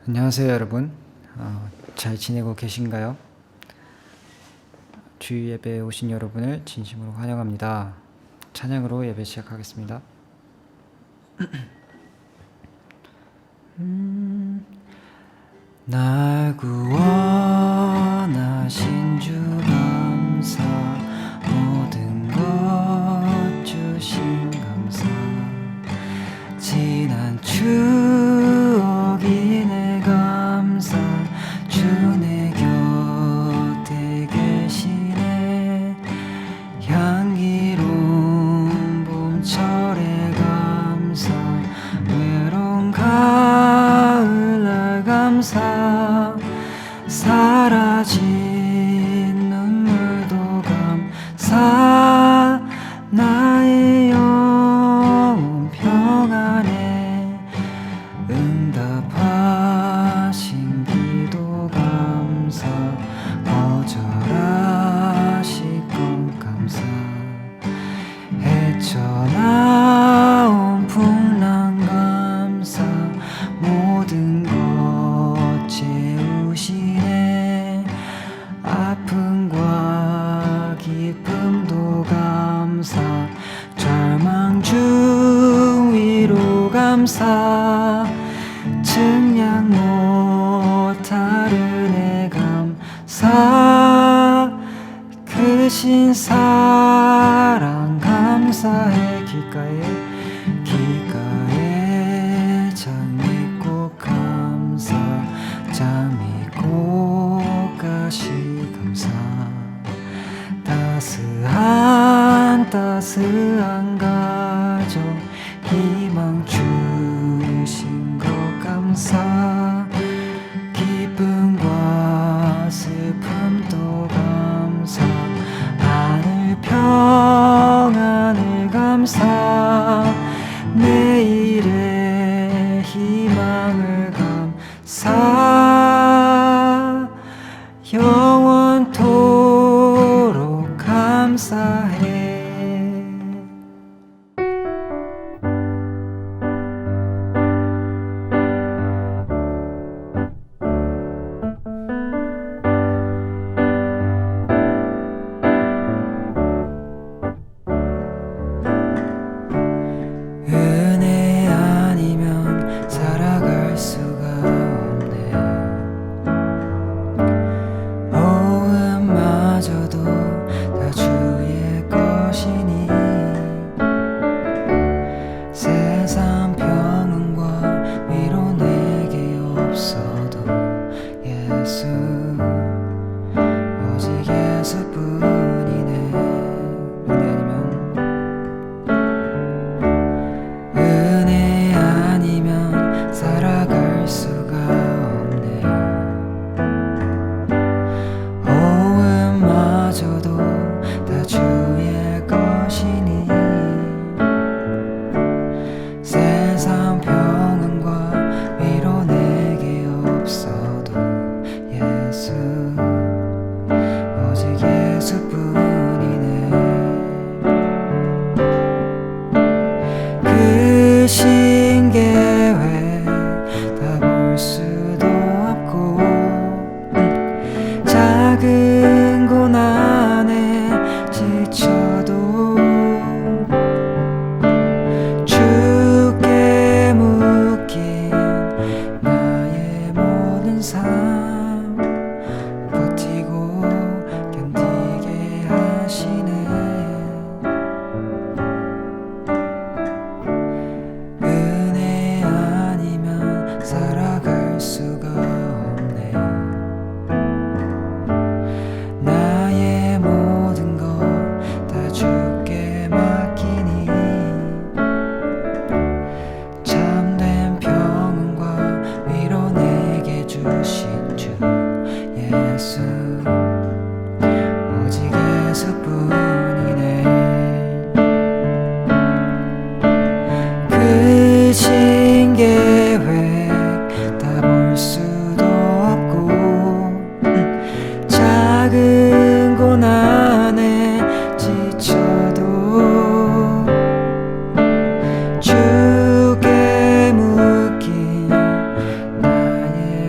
안녕하세요 여러분. 잘 지내고 계신가요? 주일 예배에 오신 여러분을 진심으로 환영합니다. 찬양으로 예배 시작하겠습니다. 날 구원하신 주 감사, 모든 것 주신 감사, 지난 추억이 내 감사, 주 내 곁에 계시네. 향기로운 봄철의 감사, 외로운 가을날 감사, 사라진 눈물도 감사, 나의 영혼 평안에 응답하신 기도 감사, 거절하실 것 감사, 헤쳐나온 풍랑 감사, 모든 것 채우시네. 아픔과 기쁨도 감사, 절망 중 위로 감사, 증량 못할 은혜 감사, 크신 사랑 감사해. 귓가에 장미꽃 감사, 장미꽃가시 감사, 따스한 가정 희망 주신 것 감사, 기쁨과 슬픔도 감사, 하늘 평안을 감사, 내일의 희망을 감사, 영원토록 감사해. 은혜 아니면 살아갈 수가 없네. 호흡마저도 다 주의 것이니, 세상 평안과 위로 내게 없어도 예수, 오직 예수뿐이네. 은혜 아니면 살아갈 수가 없네. 호흡마저도 다 주의 것이니, 세상 평안과 위로 내게 없어도 예수, 오직 예수뿐이네. 크신 계획 다 볼 수도 없고, 작은 고난에 지쳐도 주께 묶인 나의 모든 삶, 버티고 견디게 하시네. 은혜 아니면 살아갈 수가 없네. 나의 모든 것 다 주께 맡기니, 참된 평안과 위로 내게 주신 주 예수, 오직 예수뿐이네. 크신 계획 다 볼 수도 없고, 작은 고난에 지쳐도 주께 묶인 나의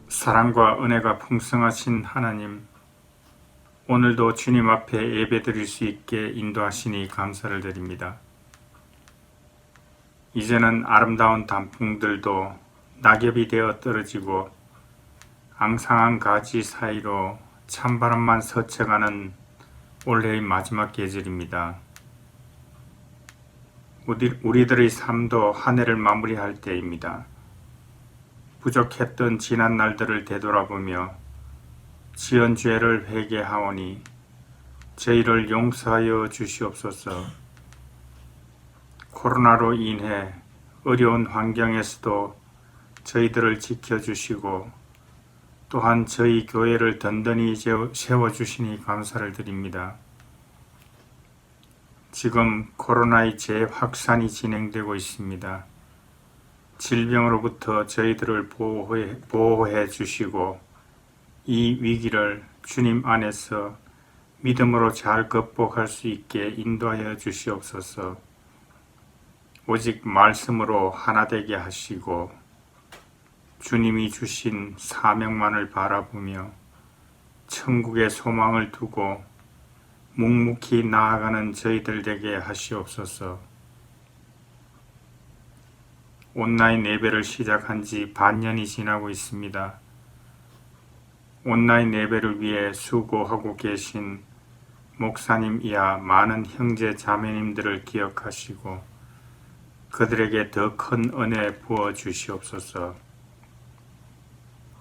사랑과 은혜가 풍성하신 하나님, 오늘도 주님 앞에 예배드릴 수 있게 인도하시니 감사를 드립니다. 이제는 아름다운 단풍들도 낙엽이 되어 떨어지고 앙상한 가지 사이로 찬바람만 스쳐가는 올해의 마지막 계절입니다. 우리들의 삶도 한 해를 마무리할 때입니다. 부족했던 지난 날들을 되돌아보며 지은 죄를 회개하오니 저희를 용서하여 주시옵소서. 코로나로 인해 어려운 환경에서도 저희들을 지켜주시고 또한 저희 교회를 든든히 세워주시니 감사를 드립니다. 지금 코로나의 재확산이 진행되고 있습니다. 질병으로부터 저희들을 보호해 주시고 이 위기를 주님 안에서 믿음으로 잘 극복할 수 있게 인도하여 주시옵소서. 오직 말씀으로 하나 되게 하시고 주님이 주신 사명만을 바라보며 천국의 소망을 두고 묵묵히 나아가는 저희들 되게 하시옵소서. 온라인 예배를 시작한 지 반년이 지나고 있습니다. 온라인 예배를 위해 수고하고 계신 목사님 이하 많은 형제 자매님들을 기억하시고 그들에게 더 큰 은혜 부어 주시옵소서.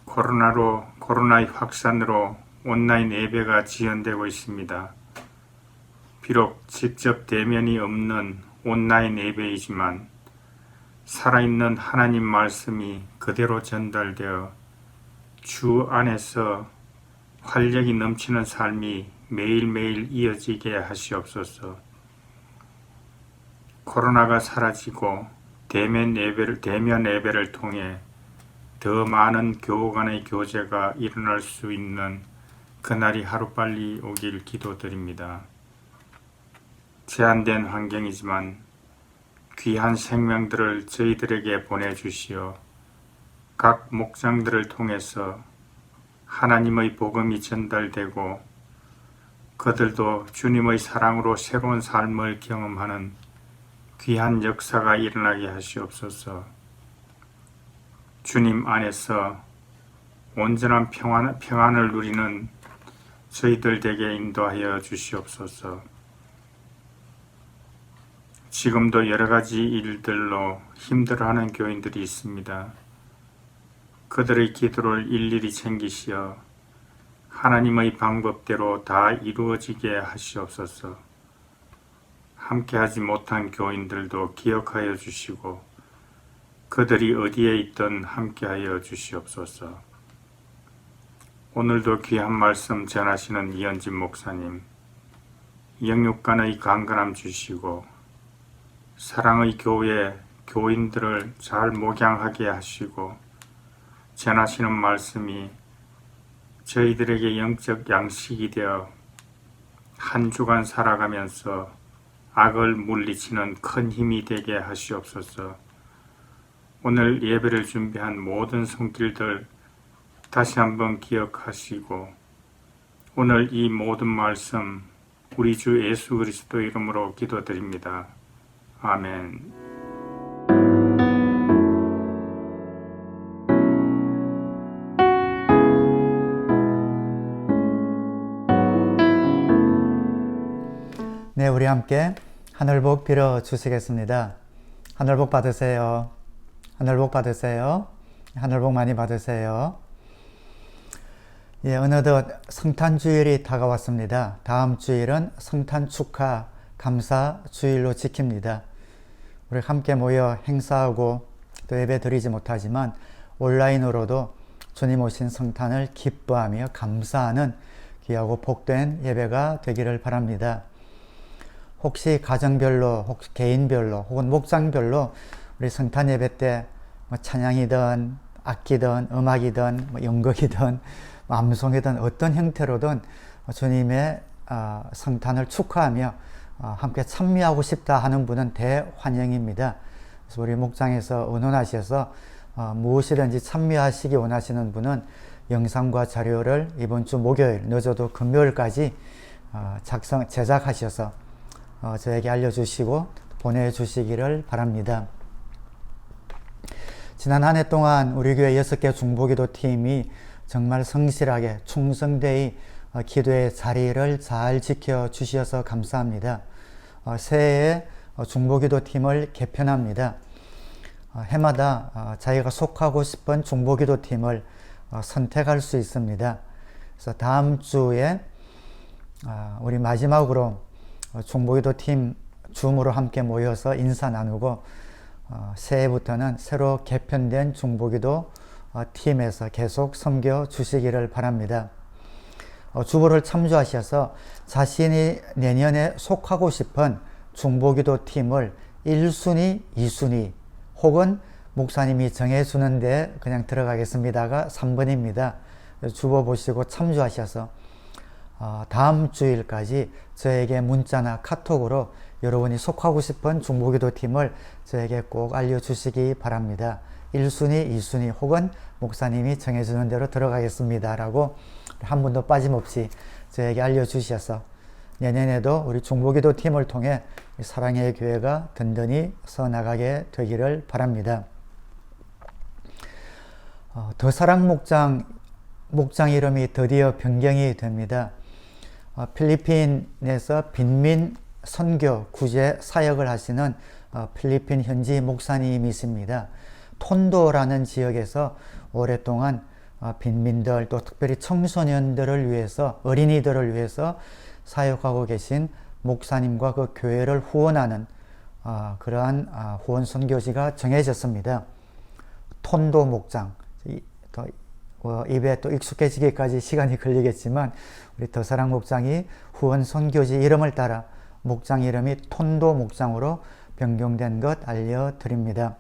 코로나의 확산으로 온라인 예배가 지연되고 있습니다. 비록 직접 대면이 없는 온라인 예배이지만 살아있는 하나님 말씀이 그대로 전달되어 주 안에서 활력이 넘치는 삶이 매일매일 이어지게 하시옵소서. 코로나가 사라지고 대면 예배를 통해 더 많은 교우 간의 교제가 일어날 수 있는 그날이 하루빨리 오길 기도드립니다. 제한된 환경이지만 귀한 생명들을 저희들에게 보내주시어 각 목장들을 통해서 하나님의 복음이 전달되고 그들도 주님의 사랑으로 새로운 삶을 경험하는 귀한 역사가 일어나게 하시옵소서. 주님 안에서 온전한 평안을 누리는 저희들 되게 인도하여 주시옵소서. 지금도 여러 가지 일들로 힘들어하는 교인들이 있습니다. 그들의 기도를 일일이 챙기시어 하나님의 방법대로 다 이루어지게 하시옵소서. 함께하지 못한 교인들도 기억하여 주시고 그들이 어디에 있든 함께하여 주시옵소서. 오늘도 귀한 말씀 전하시는 이현진 목사님, 영육간의 강건함 주시고 사랑의 교회 교인들을 잘 목양하게 하시고 전하시는 말씀이 저희들에게 영적 양식이 되어 한 주간 살아가면서 악을 물리치는 큰 힘이 되게 하시옵소서. 오늘 예배를 준비한 모든 손길들 다시 한번 기억하시고 오늘 이 모든 말씀 우리 주 예수 그리스도 이름으로 기도드립니다. 아멘. 네, 우리 함께 하늘복 빌어 주시겠습니다. 하늘복 받으세요. 하늘복 받으세요. 하늘복 많이 받으세요. 예, 어느덧 성탄주일이 다가왔습니다. 다음 주일은 성탄 축하 감사 주일로 지킵니다. 우리 함께 모여 행사하고 또 예배 드리지 못하지만 온라인으로도 주님 오신 성탄을 기뻐하며 감사하는 귀하고 복된 예배가 되기를 바랍니다. 혹시 가정별로, 혹시 개인별로, 혹은 목장별로 우리 성탄 예배 때 찬양이든 악기든 음악이든 연극이든 암송이든 어떤 형태로든 주님의 성탄을 축하하며 함께 참여하고 싶다 하는 분은 대환영입니다. 그래서 우리 목장에서 의논하셔서 무엇이든지 참여하시기 원하시는 분은 영상과 자료를 이번 주 목요일, 늦어도 금요일까지 제작하셔서 저에게 알려주시고 보내주시기를 바랍니다. 지난 한 해 동안 우리 교회 6개 중보기도 팀이 정말 성실하게 충성되이 기도의 자리를 잘 지켜주셔서 감사합니다. 새해에 중보기도 팀을 개편합니다. 해마다 자기가 속하고 싶은 중보기도 팀을 선택할 수 있습니다. 그래서 다음 주에 우리 마지막으로 중보기도 팀 줌으로 함께 모여서 인사 나누고 새해부터는 새로 개편된 중보기도 팀에서 계속 섬겨 주시기를 바랍니다. 주보를 참조하셔서 자신이 내년에 속하고 싶은 중보기도 팀을 1순위, 2순위 혹은 목사님이 정해주는데 그냥 들어가겠습니다가 3번입니다. 주보 보시고 참조하셔서 다음 주일까지 저에게 문자나 카톡으로 여러분이 속하고 싶은 중보기도 팀을 저에게 꼭 알려주시기 바랍니다. 1순위, 2순위 혹은 목사님이 정해주는 대로 들어가겠습니다 라고 한 분도 빠짐없이 저에게 알려주셔서 내년에도 우리 중보기도 팀을 통해 사랑의 교회가 든든히 서나가게 되기를 바랍니다. 더사랑 목장 이름이 드디어 변경이 됩니다. 필리핀에서 빈민 선교 구제 사역을 하시는 필리핀 현지 목사님이십니다. 톤도라는 지역에서 오랫동안 빈민들 또 특별히 청소년들을 위해서 어린이들을 위해서 사역하고 계신 목사님과 그 교회를 후원하는 그러한 후원 선교지가 정해졌습니다. 톤도 목장. 입에 또 익숙해지기까지 시간이 걸리겠지만 우리 더사랑 목장이 후원 선교지 이름을 따라 목장 이름이 톤도 목장으로 변경된 것 알려드립니다.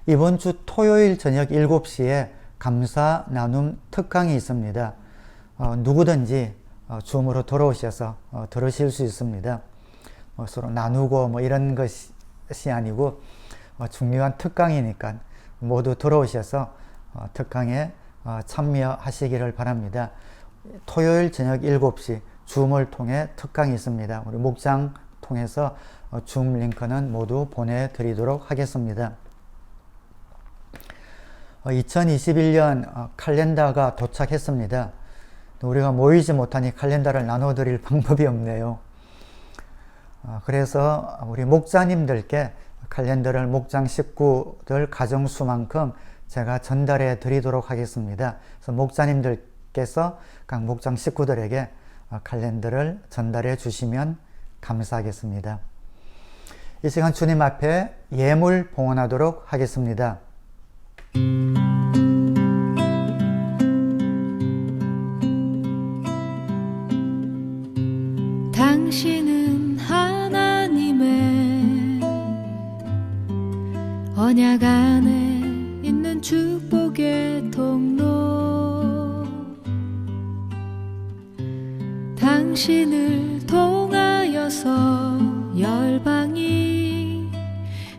이번 주 토요일 저녁 7시에 감사 나눔 특강이 있습니다. 누구든지 줌으로 들어오셔서 들으실 수 있습니다. 서로 나누고 이런 것이 아니고 중요한 특강이니까 모두 들어오셔서 특강에 참여하시기를 바랍니다. 토요일 저녁 7시 줌을 통해 특강이 있습니다. 우리 목장 통해서 줌 링크는 모두 보내드리도록 하겠습니다. 2021년 칼렌더가 도착했습니다. 우리가 모이지 못하니 칼렌더를 나눠드릴 방법이 없네요. 그래서 우리 목자님들께 칼렌더를 목장 식구들 가정수만큼 제가 전달해 드리도록 하겠습니다. 그래서 목자님들께서 각 목장 식구들에게 칼렌더를 전달해 주시면 감사하겠습니다. 이 시간 주님 앞에 예물 봉헌하도록 하겠습니다. 당신은 하나님의 언약 안에 있는 축복의 통로, 당신을 통하여서 열방이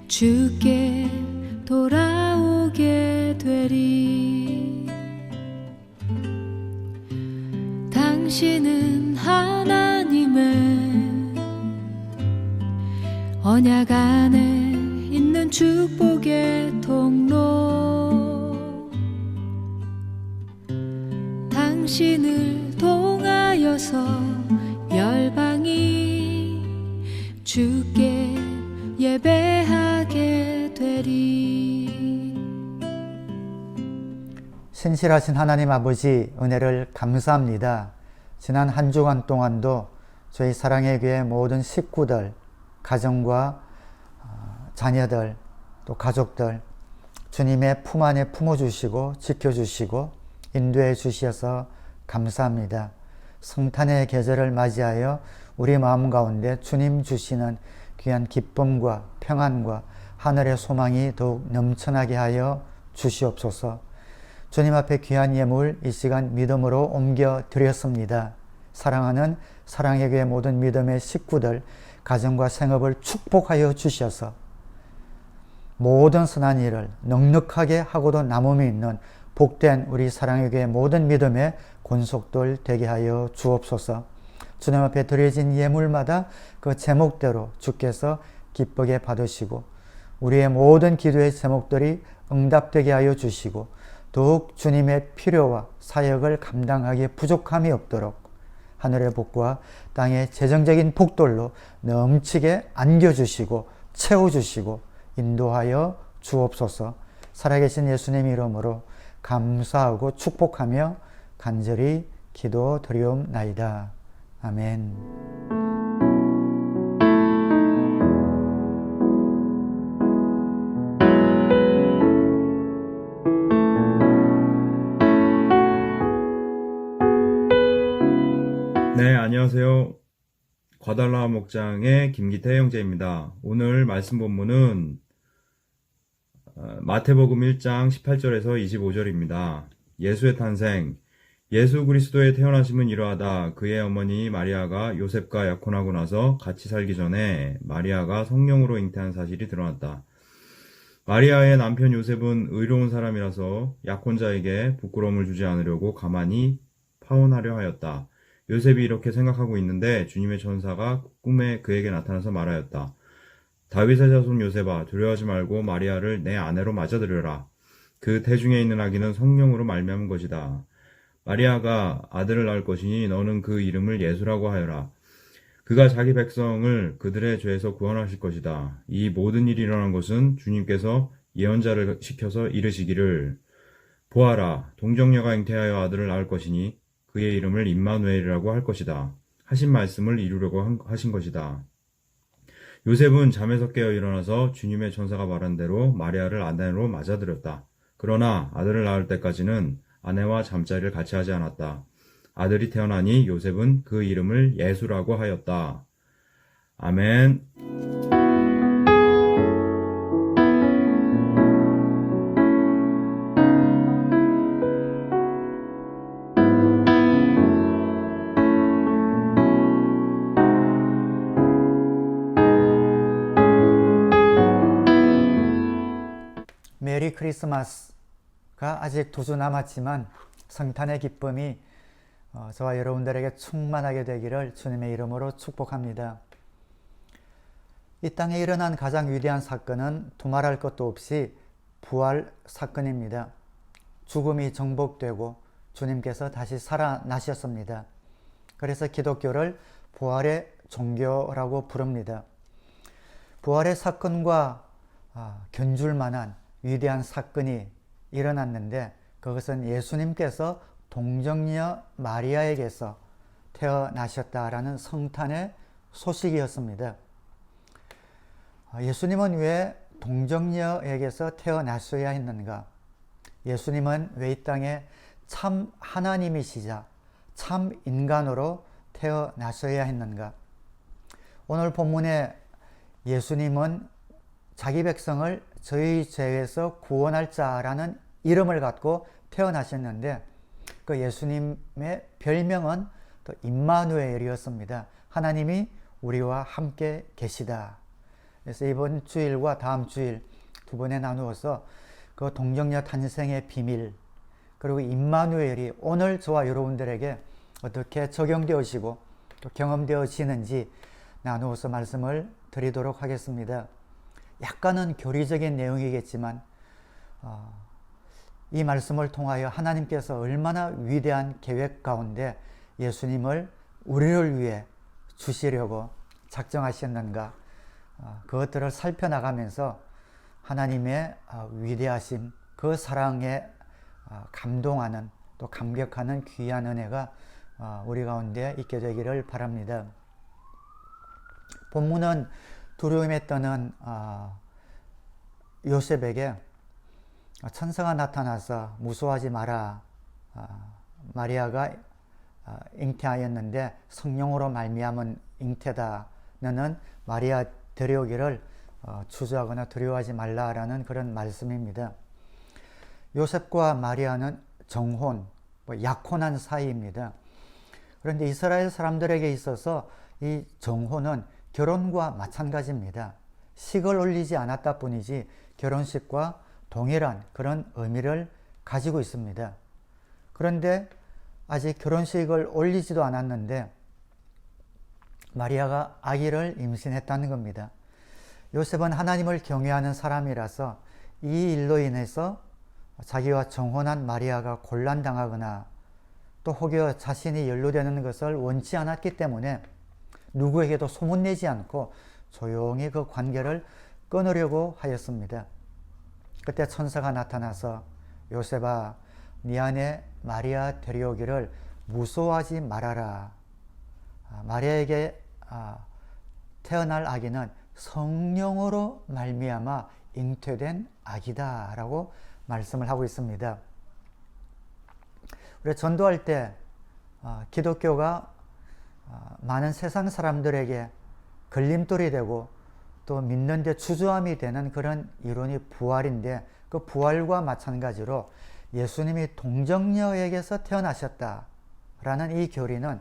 주께 돌아오게 되리. 당신은 하나님의 언약 안에 있는 축복의 통로, 당신을 통하여서 열방이 주께 예배하게 되리. 신실하신 하나님 아버지 은혜를 감사합니다. 지난 한 주간 동안도 저희 사랑의 교회 모든 식구들, 가정과 자녀들, 또 가족들 주님의 품 안에 품어주시고 지켜주시고 인도해 주셔서 감사합니다. 성탄의 계절을 맞이하여 우리 마음 가운데 주님 주시는 귀한 기쁨과 평안과 하늘의 소망이 더욱 넘쳐나게 하여 주시옵소서. 주님 앞에 귀한 예물 이 시간 믿음으로 옮겨 드렸습니다. 사랑하는 사랑의 교회 모든 믿음의 식구들 가정과 생업을 축복하여 주셔서 모든 선한 일을 넉넉하게 하고도 남음이 있는 복된 우리 사랑의 교회 모든 믿음의 권속들 되게 하여 주옵소서. 주님 앞에 드려진 예물마다 그 제목대로 주께서 기쁘게 받으시고 우리의 모든 기도의 제목들이 응답되게 하여 주시고 더욱 주님의 필요와 사역을 감당하기에 부족함이 없도록 하늘의 복과 땅의 재정적인 복들로 넘치게 안겨주시고 채워주시고 인도하여 주옵소서. 살아계신 예수님 이름으로 감사하고 축복하며 간절히 기도드리옵나이다. 아멘. 네, 안녕하세요. 과달라 목장의 김기태 형제입니다. 오늘 말씀 본문은 마태복음 1장 18절에서 25절입니다. 예수의 탄생. 예수 그리스도의 태어나심은 이러하다. 그의 어머니 마리아가 요셉과 약혼하고 나서 같이 살기 전에 마리아가 성령으로 잉태한 사실이 드러났다. 마리아의 남편 요셉은 의로운 사람이라서 약혼자에게 부끄러움을 주지 않으려고 가만히 파혼하려 하였다. 요셉이 이렇게 생각하고 있는데 주님의 천사가 꿈에 그에게 나타나서 말하였다. 다윗의 자손 요셉아, 두려워하지 말고 마리아를 내 아내로 맞아들여라. 그 태중에 있는 아기는 성령으로 말미암은 것이다. 마리아가 아들을 낳을 것이니 너는 그 이름을 예수라고 하여라. 그가 자기 백성을 그들의 죄에서 구원하실 것이다. 이 모든 일이 일어난 것은 주님께서 예언자를 시켜서 이르시기를 보아라, 동정녀가 잉태하여 아들을 낳을 것이니 그의 이름을 임마누엘이라고 할 것이다. 하신 말씀을 이루려고 하신 것이다. 요셉은 잠에서 깨어 일어나서 주님의 천사가 말한 대로 마리아를 아내로 맞아들였다. 그러나 아들을 낳을 때까지는 아내와 잠자리를 같이 하지 않았다. 아들이 태어나니 요셉은 그 이름을 예수라고 하였다. 아멘. 메리 크리스마스가 아직 2주 남았지만 성탄의 기쁨이 저와 여러분들에게 충만하게 되기를 주님의 이름으로 축복합니다. 이 땅에 일어난 가장 위대한 사건은 두말할 것도 없이 부활 사건입니다. 죽음이 정복되고 주님께서 다시 살아나셨습니다. 그래서 기독교를 부활의 종교라고 부릅니다. 부활의 사건과 견줄 만한 위대한 사건이 일어났는데 그것은 예수님께서 동정녀 마리아에게서 태어나셨다라는 성탄의 소식이었습니다. 예수님은 왜 동정녀에게서 태어나셔야 했는가? 예수님은 왜 이 땅에 참 하나님이시자 참 인간으로 태어나셔야 했는가? 오늘 본문에 예수님은 자기 백성을 저희 죄에서 구원할 자라는 이름을 갖고 태어나셨는데 그 예수님의 별명은 또 임마누엘이었습니다. 하나님이 우리와 함께 계시다. 그래서 이번 주일과 다음 주일 두 번에 나누어서 그 동정녀 탄생의 비밀 그리고 임마누엘이 오늘 저와 여러분들에게 어떻게 적용되어지고 또 경험되어지는지 나누어서 말씀을 드리도록 하겠습니다. 약간은 교리적인 내용이겠지만 이 말씀을 통하여 하나님께서 얼마나 위대한 계획 가운데 예수님을 우리를 위해 주시려고 작정하셨는가 그것들을 살펴나가면서 하나님의 위대하심 그 사랑에 감동하는 또 감격하는 귀한 은혜가 우리 가운데 있게 되기를 바랍니다. 본문은 두려움에 떠는 요셉에게 천사가 나타나서 무서워하지 마라. 마리아가 잉태하였는데 성령으로 말미암은 잉태다. 너는 마리아 데려오기를 주저하거나 두려워하지 말라라는 그런 말씀입니다. 요셉과 마리아는 정혼, 약혼한 사이입니다. 그런데 이스라엘 사람들에게 있어서 이 정혼은 결혼과 마찬가지입니다. 식을 올리지 않았다 뿐이지 결혼식과 동일한 그런 의미를 가지고 있습니다. 그런데 아직 결혼식을 올리지도 않았는데 마리아가 아기를 임신했다는 겁니다. 요셉은 하나님을 경외하는 사람이라서 이 일로 인해서 자기와 정혼한 마리아가 곤란당하거나 또 혹여 자신이 연루되는 것을 원치 않았기 때문에 누구에게도 소문내지 않고 조용히 그 관계를 끊으려고 하였습니다. 그때 천사가 나타나서 요셉아, 네 안에 마리아 데려오기를 무서워하지 말아라. 마리아에게 태어날 아기는 성령으로 말미암아 잉태된 아기다 라고 말씀을 하고 있습니다. 우리 전도할 때 기독교가 많은 세상 사람들에게 걸림돌이 되고 또 믿는 데 주저함이 되는 그런 이론이 부활인데, 그 부활과 마찬가지로 예수님이 동정녀에게서 태어나셨다라는 이 교리는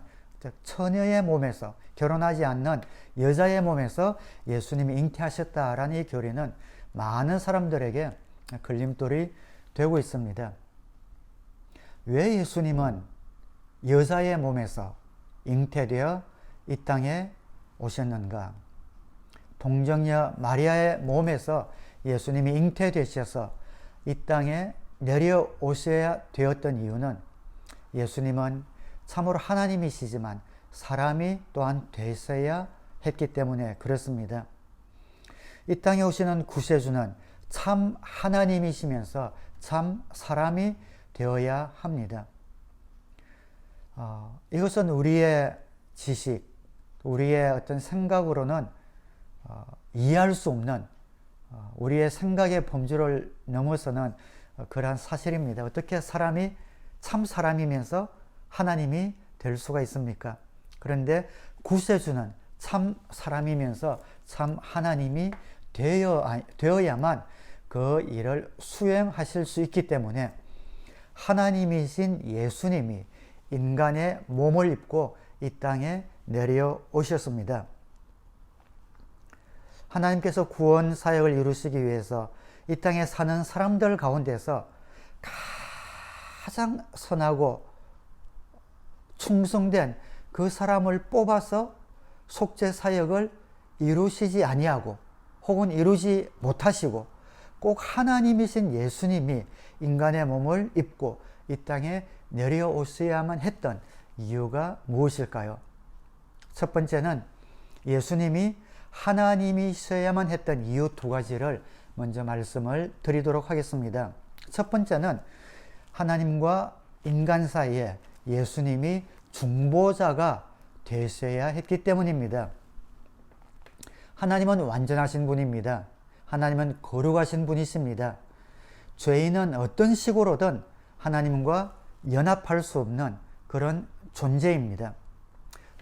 처녀의 몸에서, 결혼하지 않는 여자의 몸에서 예수님이 잉태하셨다라는 이 교리는 많은 사람들에게 걸림돌이 되고 있습니다. 왜 예수님은 여자의 몸에서 잉태되어 이 땅에 오셨는가? 동정녀 마리아의 몸에서 예수님이 잉태되셔서 이 땅에 내려오셔야 되었던 이유는 예수님은 참으로 하나님이시지만 사람이 또한 되셔야 했기 때문에 그렇습니다. 이 땅에 오시는 구세주는 참 하나님이시면서 참 사람이 되어야 합니다. 이것은 우리의 지식, 우리의 어떤 생각으로는 이해할 수 없는, 우리의 생각의 범주를 넘어서는 그러한 사실입니다. 어떻게 사람이 참 사람이면서 하나님이 될 수가 있습니까? 그런데 구세주는 참 사람이면서 참 하나님이 되어야만 그 일을 수행하실 수 있기 때문에 하나님이신 예수님이 인간의 몸을 입고 이 땅에 내려오셨습니다. 하나님께서 구원 사역을 이루시기 위해서 이 땅에 사는 사람들 가운데서 가장 선하고 충성된 그 사람을 뽑아서 속죄 사역을 이루시지 아니하고 혹은 이루지 못하시고 꼭 하나님이신 예수님이 인간의 몸을 입고 이 땅에 내려오셔야만 했던 이유가 무엇일까요? 첫 번째는 예수님이 하나님이셔야만 했던 이유 두 가지를 먼저 말씀을 드리도록 하겠습니다. 첫 번째는 하나님과 인간 사이에 예수님이 중보자가 되셔야 했기 때문입니다. 하나님은 완전하신 분입니다. 하나님은 거룩하신 분이십니다. 죄인은 어떤 식으로든 하나님과 연합할 수 없는 그런 존재입니다.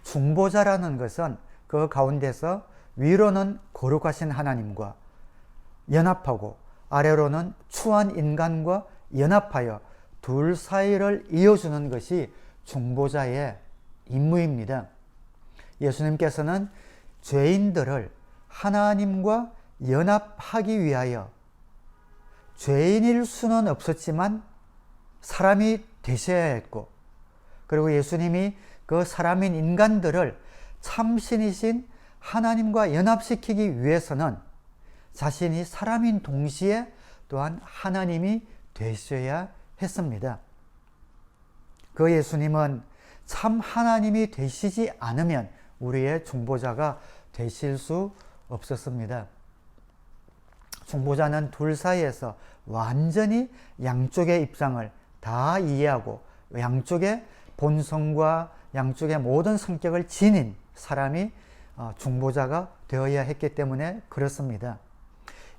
중보자라는 것은 그 가운데서 위로는 거룩하신 하나님과 연합하고 아래로는 추한 인간과 연합하여 둘 사이를 이어주는 것이 중보자의 임무입니다. 예수님께서는 죄인들을 하나님과 연합하기 위하여 죄인일 수는 없었지만 사람이 되셔야 했고, 그리고 예수님이 그 사람인 인간들을 참신이신 하나님과 연합시키기 위해서는 자신이 사람인 동시에 또한 하나님이 되셔야 했습니다. 그 예수님은 참 하나님이 되시지 않으면 우리의 중보자가 되실 수 없었습니다. 중보자는 둘 사이에서 완전히 양쪽의 입장을 다 이해하고 양쪽의 본성과 양쪽의 모든 성격을 지닌 사람이 중보자가 되어야 했기 때문에 그렇습니다.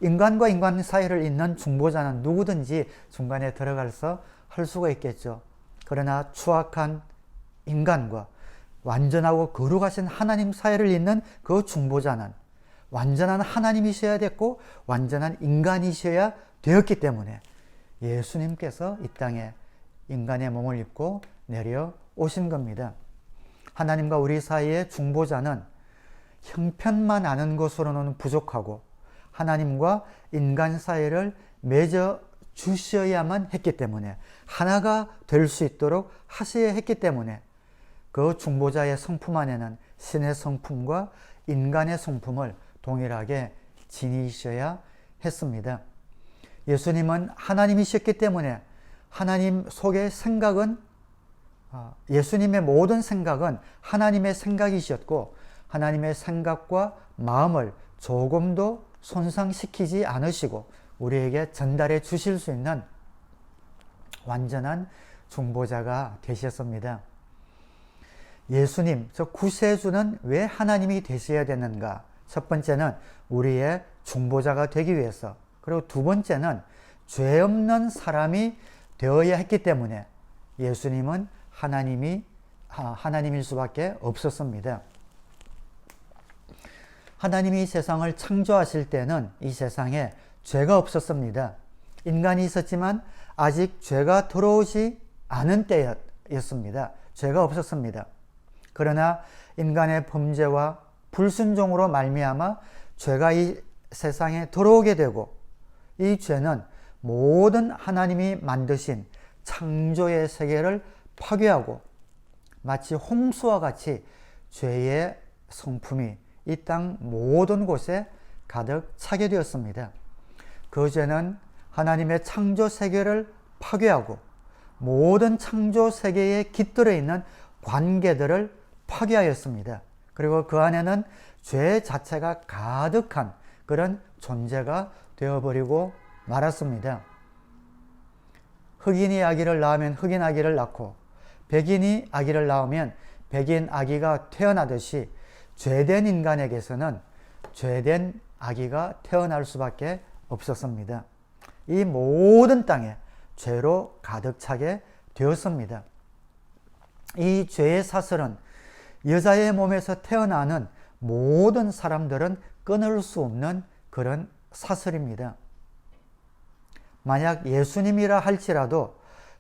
인간과 인간 사이를 잇는 중보자는 누구든지 중간에 들어가서 할 수가 있겠죠. 그러나 추악한 인간과 완전하고 거룩하신 하나님 사이를 잇는 그 중보자는 완전한 하나님이셔야 됐고 완전한 인간이셔야 되었기 때문에 예수님께서 이 땅에 인간의 몸을 입고 내려오신 겁니다. 하나님과 우리 사이의 중보자는 형편만 아는 것으로는 부족하고 하나님과 인간 사이를 맺어 주셔야만 했기 때문에, 하나가 될 수 있도록 하셔야 했기 때문에 그 중보자의 성품 안에는 신의 성품과 인간의 성품을 동일하게 지니셔야 했습니다. 예수님은 하나님이셨기 때문에 하나님 속의 생각은, 예수님의 모든 생각은 하나님의 생각이셨고, 하나님의 생각과 마음을 조금도 손상시키지 않으시고 우리에게 전달해 주실 수 있는 완전한 중보자가 되셨습니다. 예수님, 저 구세주는 왜 하나님이 되셔야 되는가? 첫 번째는 우리의 중보자가 되기 위해서, 그리고 두 번째는 죄 없는 사람이 되어야 했기 때문에 예수님은 하나님일 수밖에 없었습니다. 하나님이 세상을 창조하실 때는 이 세상에 죄가 없었습니다. 인간이 있었지만 아직 죄가 들어오지 않은 때였습니다. 죄가 없었습니다. 그러나 인간의 범죄와 불순종으로 말미암아 죄가 이 세상에 들어오게 되고, 이 죄는 모든 하나님이 만드신 창조의 세계를 파괴하고 마치 홍수와 같이 죄의 성품이 이 땅 모든 곳에 가득 차게 되었습니다. 그 죄는 하나님의 창조 세계를 파괴하고 모든 창조 세계에 깃들어 있는 관계들을 파괴하였습니다. 그리고 그 안에는 죄 자체가 가득한 그런 존재가 되어버리고 말았습니다. 흑인이 아기를 낳으면 흑인 아기를 낳고, 백인이 아기를 낳으면 백인 아기가 태어나듯이 죄된 인간에게서는 죄된 아기가 태어날 수밖에 없었습니다. 이 모든 땅에 죄로 가득 차게 되었습니다. 이 죄의 사슬은 여자의 몸에서 태어나는 모든 사람들은 끊을 수 없는 그런 사슬입니다. 만약 예수님이라 할지라도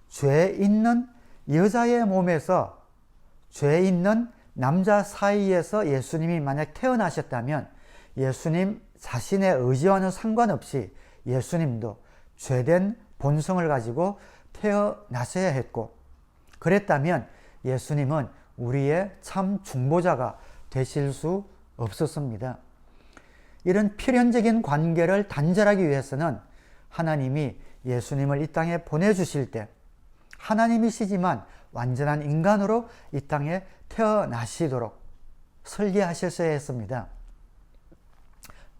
죄 있는 여자의 몸에서 죄 있는 남자 사이에서 예수님이 만약 태어나셨다면 예수님 자신의 의지와는 상관없이 예수님도 죄된 본성을 가지고 태어나셔야 했고, 그랬다면 예수님은 우리의 참 중보자가 되실 수 없었습니다. 이런 필연적인 관계를 단절하기 위해서는 하나님이 예수님을 이 땅에 보내주실 때 하나님이시지만 완전한 인간으로 이 땅에 태어나시도록 설계하셨어야 했습니다.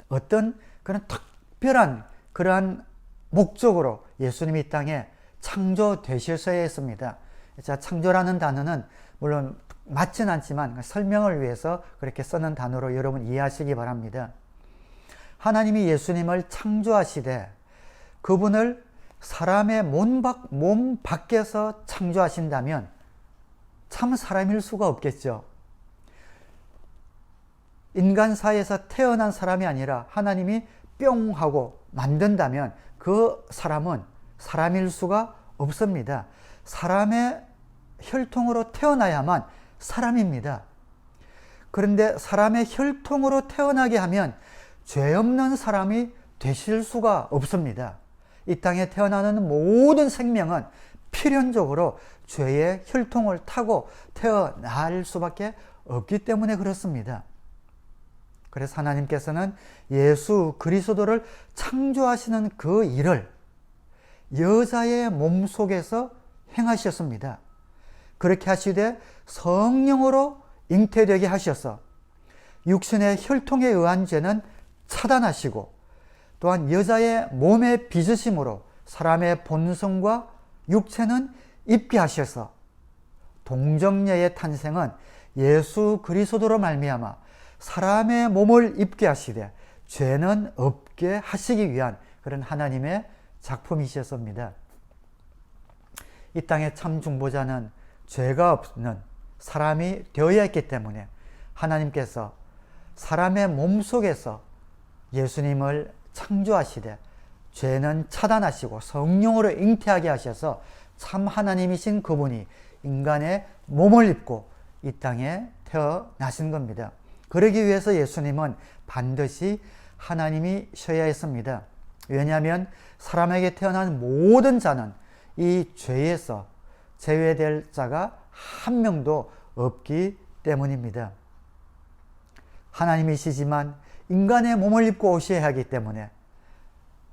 어떤 그런 특별한 그러한 목적으로 예수님이 이 땅에 창조되셨어야 했습니다. 자, 창조라는 단어는 물론 맞진 않지만 설명을 위해서 그렇게 쓰는 단어로 여러분 이해하시기 바랍니다. 하나님이 예수님을 창조하시되 그분을 사람의 몸 밖에서 창조하신다면 참 사람일 수가 없겠죠. 인간 사이에서 태어난 사람이 아니라 하나님이 뿅 하고 만든다면 그 사람은 사람일 수가 없습니다. 사람의 혈통으로 태어나야만 사람입니다. 그런데 사람의 혈통으로 태어나게 하면 죄 없는 사람이 되실 수가 없습니다. 이 땅에 태어나는 모든 생명은 필연적으로 죄의 혈통을 타고 태어날 수밖에 없기 때문에 그렇습니다. 그래서 하나님께서는 예수 그리스도를 창조하시는 그 일을 여자의 몸속에서 행하셨습니다. 그렇게 하시되 성령으로 잉태되게 하셔서 육신의 혈통에 의한 죄는 차단하시고, 또한 여자의 몸의 빚으심으로 사람의 본성과 육체는 입게 하셔서 동정녀의 탄생은 예수 그리스도로 말미암아 사람의 몸을 입게 하시되 죄는 없게 하시기 위한 그런 하나님의 작품이셨습니다. 이 땅의 참 중보자는 죄가 없는 사람이 되어야 했기 때문에 하나님께서 사람의 몸속에서 예수님을 창조하시되 죄는 차단하시고 성령으로 잉태하게 하셔서 참 하나님이신 그분이 인간의 몸을 입고 이 땅에 태어나신 겁니다. 그러기 위해서 예수님은 반드시 하나님이 쉬어야 했습니다. 왜냐하면 사람에게 태어난 모든 자는 이 죄에서 제외될 자가 한 명도 없기 때문입니다. 하나님이시지만 인간의 몸을 입고 오셔야 하기 때문에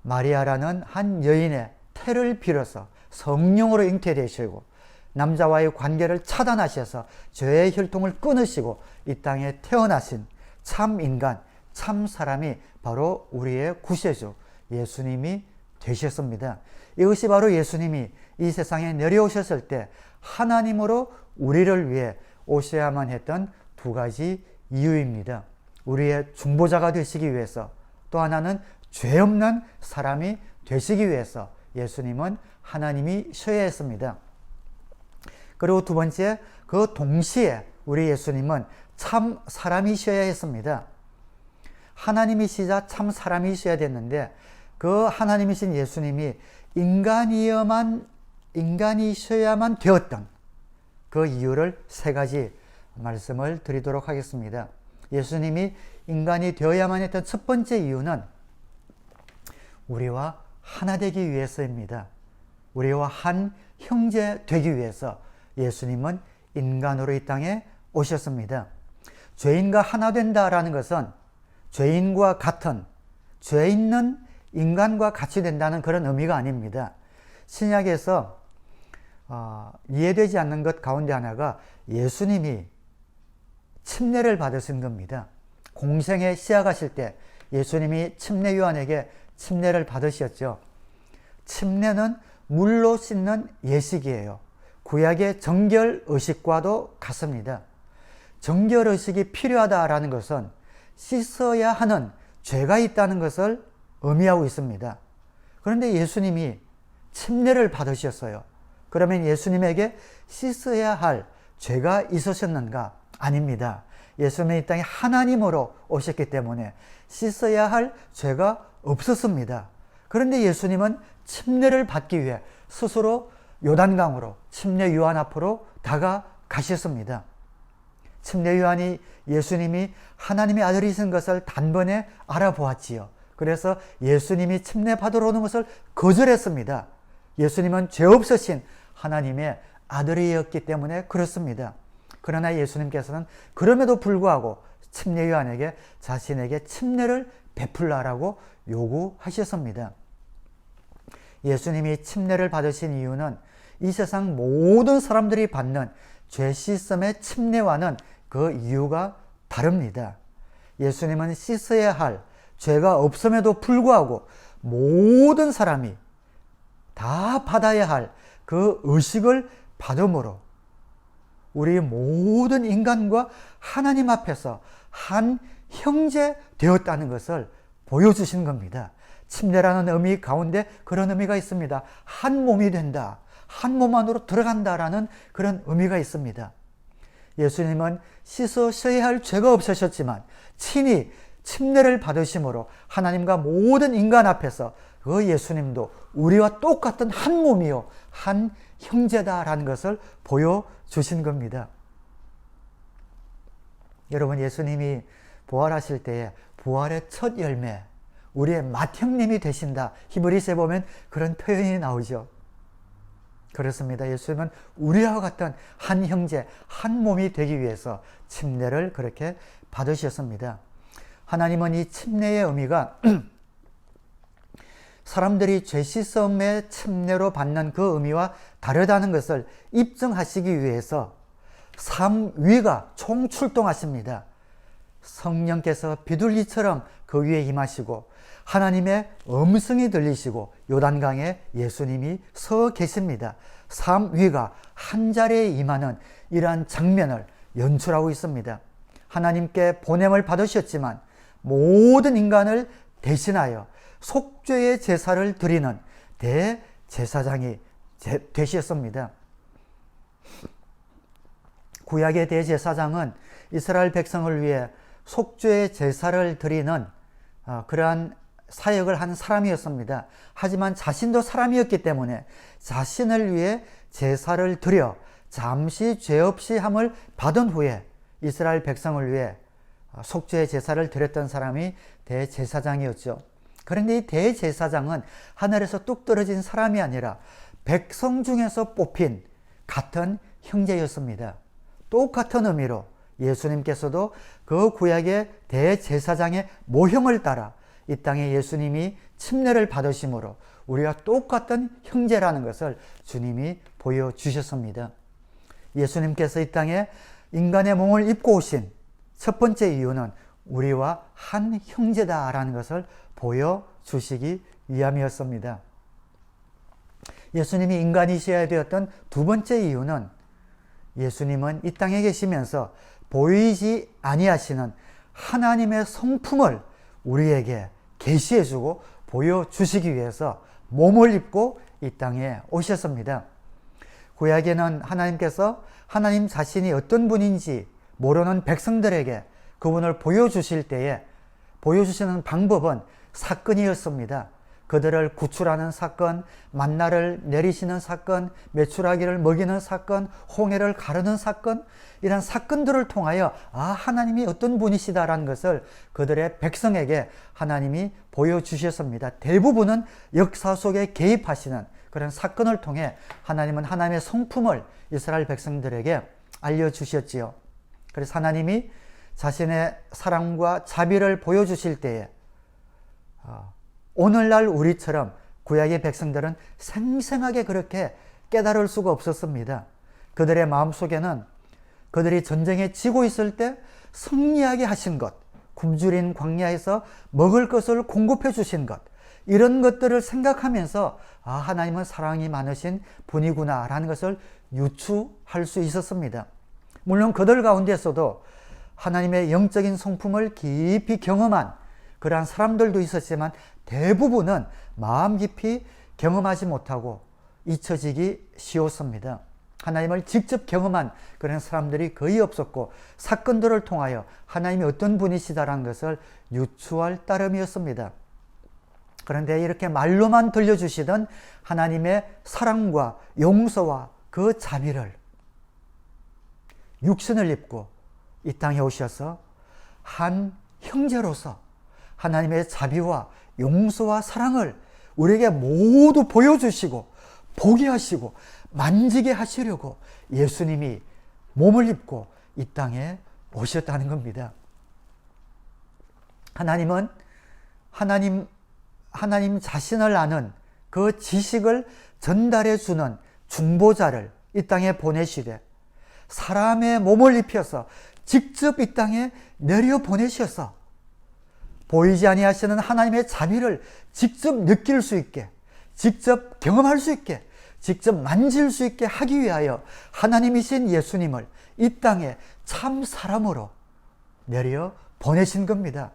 마리아라는 한 여인의 태를 빌어서 성령으로 잉태되시고 남자와의 관계를 차단하셔서 죄의 혈통을 끊으시고 이 땅에 태어나신 참 인간, 참 사람이 바로 우리의 구세주 예수님이 되셨습니다. 이것이 바로 예수님이 이 세상에 내려오셨을 때 하나님으로 우리를 위해 오셔야만 했던 두 가지 이유입니다. 우리의 중보자가 되시기 위해서, 또 하나는 죄 없는 사람이 되시기 위해서 예수님은 하나님이 쉬어야 했습니다. 그리고 두 번째, 그 동시에 우리 예수님은 참 사람이셔야 했습니다. 하나님이시자 참 사람이셔야 됐는데 그 하나님이신 예수님이 인간이셔야만 되었던 그 이유를 세 가지 말씀을 드리도록 하겠습니다. 예수님이 인간이 되어야만 했던 첫 번째 이유는 우리와 하나 되기 위해서입니다. 우리와 한 형제 되기 위해서 예수님은 인간으로 이 땅에 오셨습니다. 죄인과 하나 된다라는 것은 죄인과 같은, 죄 있는 인간과 같이 된다는 그런 의미가 아닙니다. 신약에서 이해되지 않는 것 가운데 하나가 예수님이 침례를 받으신 겁니다. 공생에 시작하실 때 예수님이 침례 요한에게 침례를 받으셨죠. 침례는 물로 씻는 예식이에요. 구약의 정결의식과도 같습니다. 정결의식이 필요하다라는 것은 씻어야 하는 죄가 있다는 것을 의미하고 있습니다. 그런데 예수님이 침례를 받으셨어요. 그러면 예수님에게 씻어야 할 죄가 있으셨는가? 아닙니다. 예수님이 이 땅에 하나님으로 오셨기 때문에 씻어야 할 죄가 없었습니다. 그런데 예수님은 침례를 받기 위해 스스로 요단강으로 침례 요한 앞으로 다가가셨습니다. 침례 요한이 예수님이 하나님의 아들이신 것을 단번에 알아보았지요. 그래서 예수님이 침례 받으러 오는 것을 거절했습니다. 예수님은 죄 없으신 하나님의 아들이었기 때문에 그렇습니다. 그러나 예수님께서는 그럼에도 불구하고 침례 요한에게 자신에게 침례를 베풀라라고 요구하셨습니다. 예수님이 침례를 받으신 이유는 이 세상 모든 사람들이 받는 죄 씻음의 침례와는 그 이유가 다릅니다. 예수님은 씻어야 할 죄가 없음에도 불구하고 모든 사람이 다 받아야 할 그 의식을 받음으로 우리 모든 인간과 하나님 앞에서 한 형제 되었다는 것을 보여주신 겁니다. 침례라는 의미 가운데 그런 의미가 있습니다. 한 몸이 된다. 한 몸 안으로 들어간다라는 그런 의미가 있습니다. 예수님은 씻으셔야 할 죄가 없으셨지만 친히 침례를 받으심으로 하나님과 모든 인간 앞에서 그 예수님도 우리와 똑같은 한 몸이요 한 형제다라는 것을 보여주신 겁니다. 여러분, 예수님이 부활하실 때에 부활의 첫 열매, 우리의 맏형님이 되신다. 히브리서에 보면 그런 표현이 나오죠. 그렇습니다. 예수님은 우리와 같은 한 형제, 한 몸이 되기 위해서 침례를 그렇게 받으셨습니다. 하나님은 이 침례의 의미가 사람들이 죄 씻음의 침례로 받는 그 의미와 다르다는 것을 입증하시기 위해서 3위가 총출동하십니다. 성령께서 비둘기처럼 그 위에 임하시고 하나님의 음성이 들리시고 요단강에 예수님이 서 계십니다. 3위가 한 자리에 임하는 이러한 장면을 연출하고 있습니다. 하나님께 보냄을 받으셨지만 모든 인간을 대신하여 속죄의 제사를 드리는 대제사장이 되셨습니다. 구약의 대제사장은 이스라엘 백성을 위해 속죄의 제사를 드리는 그러한 사역을 한 사람이었습니다. 하지만 자신도 사람이었기 때문에 자신을 위해 제사를 드려 잠시 죄 없이 함을 받은 후에 이스라엘 백성을 위해 속죄의 제사를 드렸던 사람이 대제사장이었죠. 그런데 이 대제사장은 하늘에서 뚝 떨어진 사람이 아니라 백성 중에서 뽑힌 같은 형제였습니다. 똑같은 의미로 예수님께서도 그 구약의 대제사장의 모형을 따라 이 땅에 예수님이 침례를 받으심으로 우리가 똑같은 형제라는 것을 주님이 보여주셨습니다. 예수님께서 이 땅에 인간의 몸을 입고 오신 첫 번째 이유는 우리와 한 형제다라는 것을 보여주시기 위함이었습니다. 예수님이 인간이셔야 되었던 두 번째 이유는 예수님은 이 땅에 계시면서 보이지 아니하시는 하나님의 성품을 우리에게 계시해주고 보여주시기 위해서 몸을 입고 이 땅에 오셨습니다. 구약에는 하나님께서 하나님 자신이 어떤 분인지 모르는 백성들에게 그분을 보여주실 때에 보여주시는 방법은 사건이었습니다. 그들을 구출하는 사건, 만나를 내리시는 사건, 메추라기를 먹이는 사건, 홍해를 가르는 사건, 이런 사건들을 통하여 하나님이 어떤 분이시다라는 것을 그들의 백성에게 하나님이 보여주셨습니다. 대부분은 역사 속에 개입하시는 그런 사건을 통해 하나님은 하나님의 성품을 이스라엘 백성들에게 알려주셨지요. 그래서 하나님이 자신의 사랑과 자비를 보여주실 때에 오늘날 우리처럼 구약의 백성들은 생생하게 그렇게 깨달을 수가 없었습니다. 그들의 마음속에는 그들이 전쟁에 지고 있을 때 승리하게 하신 것, 굶주린 광야에서 먹을 것을 공급해 주신 것, 이런 것들을 생각하면서 하나님은 사랑이 많으신 분이구나 라는 것을 유추할 수 있었습니다. 물론 그들 가운데서도 하나님의 영적인 성품을 깊이 경험한 그러한 사람들도 있었지만 대부분은 마음 깊이 경험하지 못하고 잊혀지기 쉬웠습니다. 하나님을 직접 경험한 그런 사람들이 거의 없었고 사건들을 통하여 하나님이 어떤 분이시다라는 것을 유추할 따름이었습니다. 그런데 이렇게 말로만 들려주시던 하나님의 사랑과 용서와 그 자비를 육신을 입고 이 땅에 오셔서 한 형제로서 하나님의 자비와 용서와 사랑을 우리에게 모두 보여주시고 보게 하시고 만지게 하시려고 예수님이 몸을 입고 이 땅에 오셨다는 겁니다. 하나님은 하나님 자신을 아는 그 지식을 전달해 주는 중보자를 이 땅에 보내시되 사람의 몸을 입혀서 직접 이 땅에 내려 보내셔서 보이지 아니하시는 하나님의 자비를 직접 느낄 수 있게, 직접 경험할 수 있게, 직접 만질 수 있게 하기 위하여 하나님이신 예수님을 이 땅에 참 사람으로 내려 보내신 겁니다.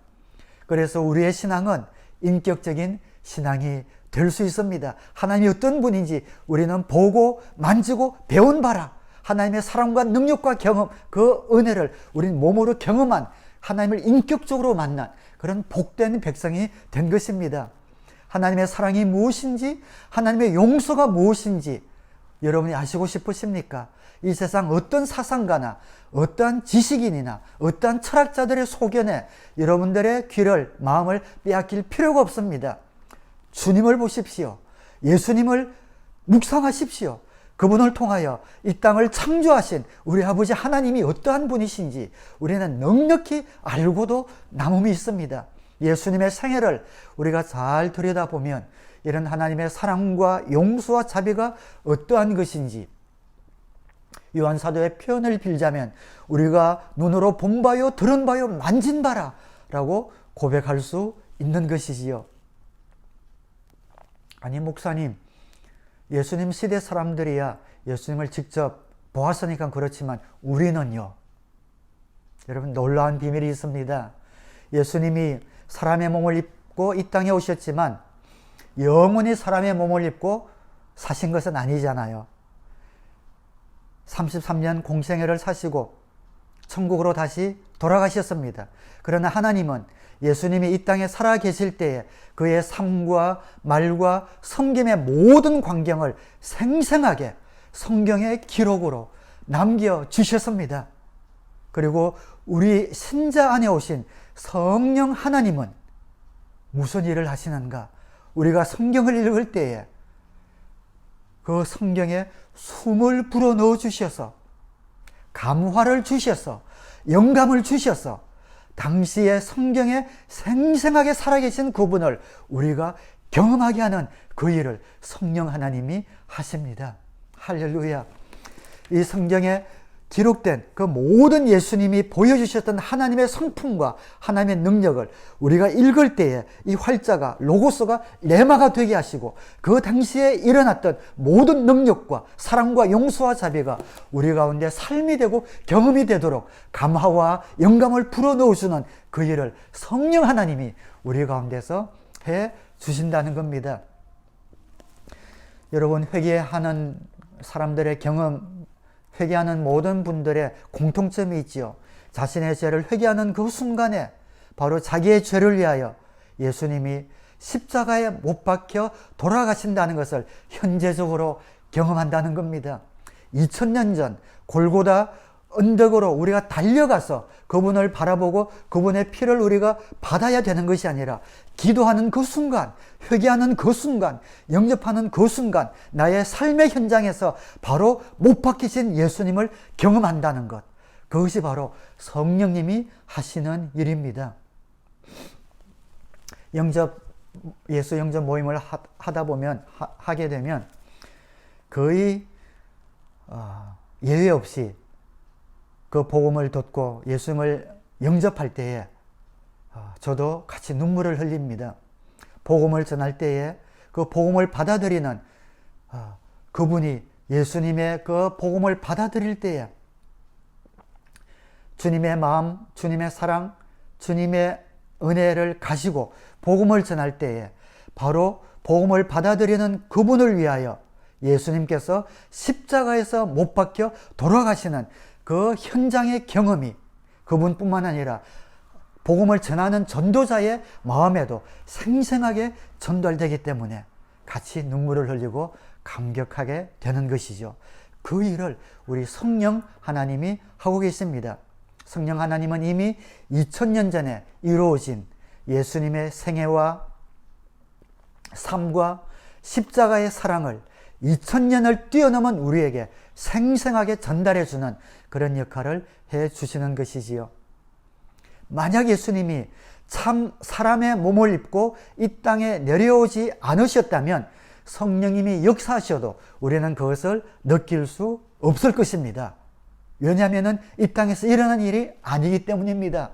그래서 우리의 신앙은 인격적인 신앙이 될 수 있습니다. 하나님이 어떤 분인지 우리는 보고 만지고 배운 바라 하나님의 사랑과 능력과 경험, 그 은혜를 우리는 몸으로 경험한 하나님을 인격적으로 만난 그런 복된 백성이 된 것입니다. 하나님의 사랑이 무엇인지, 하나님의 용서가 무엇인지 여러분이 아시고 싶으십니까? 이 세상 어떤 사상가나 어떠한 지식인이나 어떠한 철학자들의 소견에 여러분들의 귀를, 마음을 빼앗길 필요가 없습니다. 주님을 보십시오. 예수님을 묵상하십시오. 그분을 통하여 이 땅을 창조하신 우리 아버지 하나님이 어떠한 분이신지 우리는 넉넉히 알고도 남음이 있습니다. 예수님의 생애를 우리가 잘 들여다보면 이런 하나님의 사랑과 용서와 자비가 어떠한 것인지 요한사도의 표현을 빌자면 우리가 눈으로 본 바요, 들은 바요, 만진 바라 라고 고백할 수 있는 것이지요. 아니 목사님, 예수님 시대 사람들이야 예수님을 직접 보았으니까 그렇지만 우리는요. 여러분 놀라운 비밀이 있습니다. 예수님이 사람의 몸을 입고 이 땅에 오셨지만 영원히 사람의 몸을 입고 사신 것은 아니잖아요. 33년 공생애를 사시고 천국으로 다시 돌아가셨습니다. 그러나 하나님은 예수님이 이 땅에 살아 계실 때에 그의 삶과 말과 섬김의 모든 광경을 생생하게 성경의 기록으로 남겨주셨습니다. 그리고 우리 신자 안에 오신 성령 하나님은 무슨 일을 하시는가? 우리가 성경을 읽을 때에 그 성경에 숨을 불어넣어 주셔서 감화를 주셔서 영감을 주셔서 당시에 성경에 생생하게 살아계신 그분을 우리가 경험하게 하는 그 일을 성령 하나님이 하십니다. 할렐루야. 이 성경에 기록된 그 모든 예수님이 보여주셨던 하나님의 성품과 하나님의 능력을 우리가 읽을 때에 이 활자가 로고스가 레마가 되게 하시고 그 당시에 일어났던 모든 능력과 사랑과 용서와 자비가 우리 가운데 삶이 되고 경험이 되도록 감화와 영감을 불어넣어주는 그 일을 성령 하나님이 우리 가운데서 해 주신다는 겁니다. 여러분, 회개하는 사람들의 경험, 회개하는 모든 분들의 공통점이 있지요. 자신의 죄를 회개하는 그 순간에 바로 자기의 죄를 위하여 예수님이 십자가에 못 박혀 돌아가신다는 것을 현재적으로 경험한다는 겁니다. 2000년 전 골고다 언덕으로 우리가 달려가서 그분을 바라보고 그분의 피를 우리가 받아야 되는 것이 아니라 기도하는 그 순간, 회개하는 그 순간, 영접하는 그 순간 나의 삶의 현장에서 바로 못 박히신 예수님을 경험한다는 것, 그것이 바로 성령님이 하시는 일입니다. 예수 영접 모임을 하다 보면, 하게 되면 거의 예외 없이 그 복음을 듣고 예수님을 영접할 때에 저도 같이 눈물을 흘립니다. 복음을 전할 때에 그 복음을 받아들이는 그분이 예수님의 그 복음을 받아들일 때에 주님의 마음, 주님의 사랑, 주님의 은혜를 가지고 복음을 전할 때에 바로 복음을 받아들이는 그분을 위하여 예수님께서 십자가에서 못 박혀 돌아가시는 그 현장의 경험이 그분뿐만 아니라 복음을 전하는 전도자의 마음에도 생생하게 전달되기 때문에 같이 눈물을 흘리고 감격하게 되는 것이죠. 그 일을 우리 성령 하나님이 하고 계십니다. 성령 하나님은 이미 2000년 전에 이루어진 예수님의 생애와 삶과 십자가의 사랑을 2000년을 뛰어넘은 우리에게 생생하게 전달해주는 그런 역할을 해주시는 것이지요. 만약 예수님이 참 사람의 몸을 입고 이 땅에 내려오지 않으셨다면 성령님이 역사하셔도 우리는 그것을 느낄 수 없을 것입니다. 왜냐하면 이 땅에서 일어난 일이 아니기 때문입니다.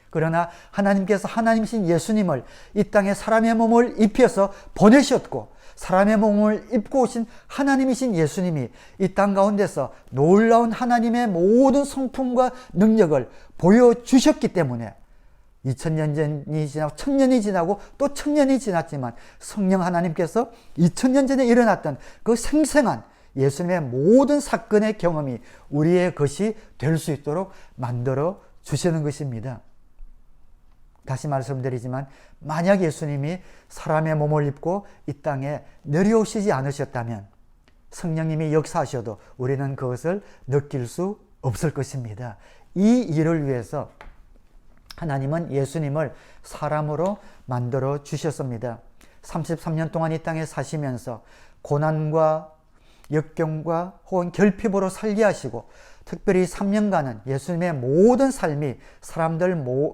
그러나 하나님께서 하나님이신 예수님을 이 땅에 사람의 몸을 입혀서 보내셨고 사람의 몸을 입고 오신 하나님이신 예수님이 이 땅 가운데서 놀라운 하나님의 모든 성품과 능력을 보여주셨기 때문에 2000년 전이 지나고 1000년이 지나고 또 1000년이 지났지만 성령 하나님께서 2000년 전에 일어났던 그 생생한 예수님의 모든 사건의 경험이 우리의 것이 될 수 있도록 만들어 주시는 것입니다. 다시 말씀드리지만 만약 예수님이 사람의 몸을 입고 이 땅에 내려오시지 않으셨다면 성령님이 역사하셔도 우리는 그것을 느낄 수 없을 것입니다. 이 일을 위해서 하나님은 예수님을 사람으로 만들어 주셨습니다. 33년 동안 이 땅에 사시면서 고난과 역경과 혹은 결핍으로 살게 하시고 특별히 3년간은 예수님의 모든 삶이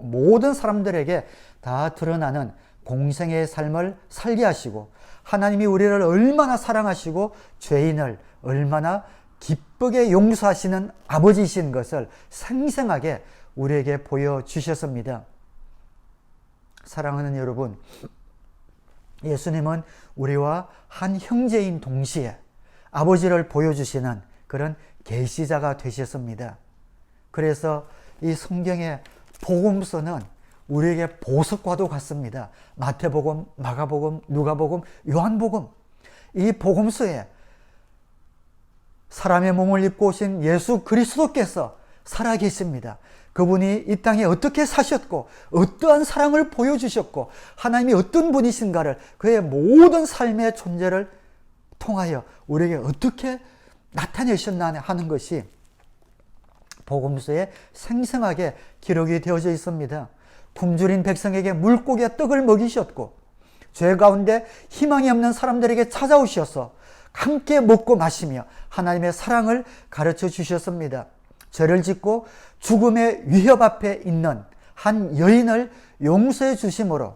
모든 사람들에게 다 드러나는 공생의 삶을 살게 하시고 하나님이 우리를 얼마나 사랑하시고 죄인을 얼마나 기쁘게 용서하시는 아버지이신 것을 생생하게 우리에게 보여주셨습니다. 사랑하는 여러분, 예수님은 우리와 한 형제인 동시에 아버지를 보여주시는 그런 계시자가 되셨습니다. 그래서 이 성경의 복음서는 우리에게 보석과도 같습니다. 마태복음, 마가복음, 누가복음, 요한복음, 이 복음서에 사람의 몸을 입고 오신 예수 그리스도께서 살아계십니다. 그분이 이 땅에 어떻게 사셨고 어떠한 사랑을 보여주셨고 하나님이 어떤 분이신가를 그의 모든 삶의 존재를 통하여 우리에게 어떻게 나타내셨나 하는 것이 복음서에 생생하게 기록이 되어져 있습니다. 굶주린 백성에게 물고기와 떡을 먹이셨고 죄 가운데 희망이 없는 사람들에게 찾아오셔서 함께 먹고 마시며 하나님의 사랑을 가르쳐 주셨습니다. 죄를 짓고 죽음의 위협 앞에 있는 한 여인을 용서해 주심으로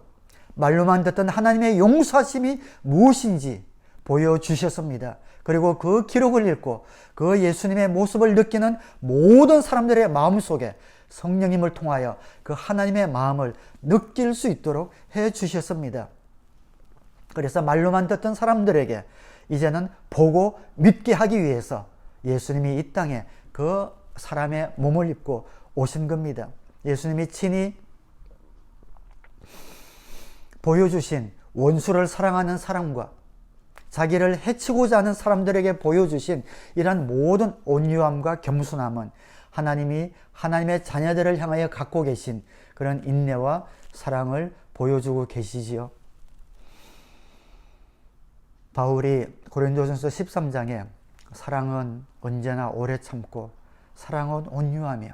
말로만 듣던 하나님의 용서하심이 무엇인지 보여주셨습니다. 그리고 그 기록을 읽고 그 예수님의 모습을 느끼는 모든 사람들의 마음속에 성령님을 통하여 그 하나님의 마음을 느낄 수 있도록 해 주셨습니다. 그래서 말로만 듣던 사람들에게 이제는 보고 믿게 하기 위해서 예수님이 이 땅에 그 사람의 몸을 입고 오신 겁니다. 예수님이 친히 보여주신 원수를 사랑하는 사랑과 자기를 해치고자 하는 사람들에게 보여주신 이러한 모든 온유함과 겸손함은 하나님이 하나님의 자녀들을 향하여 갖고 계신 그런 인내와 사랑을 보여주고 계시지요. 바울이 고린도전서 13장에 사랑은 언제나 오래 참고 사랑은 온유하며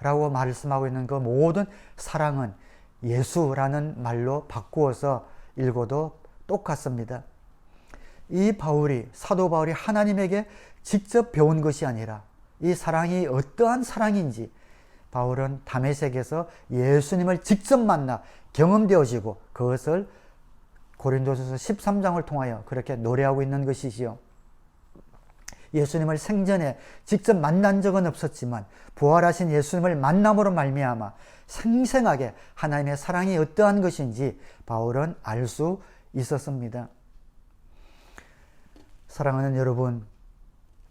라고 말씀하고 있는 그 모든 사랑은 예수라는 말로 바꾸어서 읽어도 똑같습니다. 이 바울이, 사도 바울이 하나님에게 직접 배운 것이 아니라 이 사랑이 어떠한 사랑인지 바울은 다메섹에서 예수님을 직접 만나 경험되어지고 그것을 고린도전서 13장을 통하여 그렇게 노래하고 있는 것이지요. 예수님을 생전에 직접 만난 적은 없었지만 부활하신 예수님을 만남으로 말미암아 생생하게 하나님의 사랑이 어떠한 것인지 바울은 알 수 있었습니다. 사랑하는 여러분,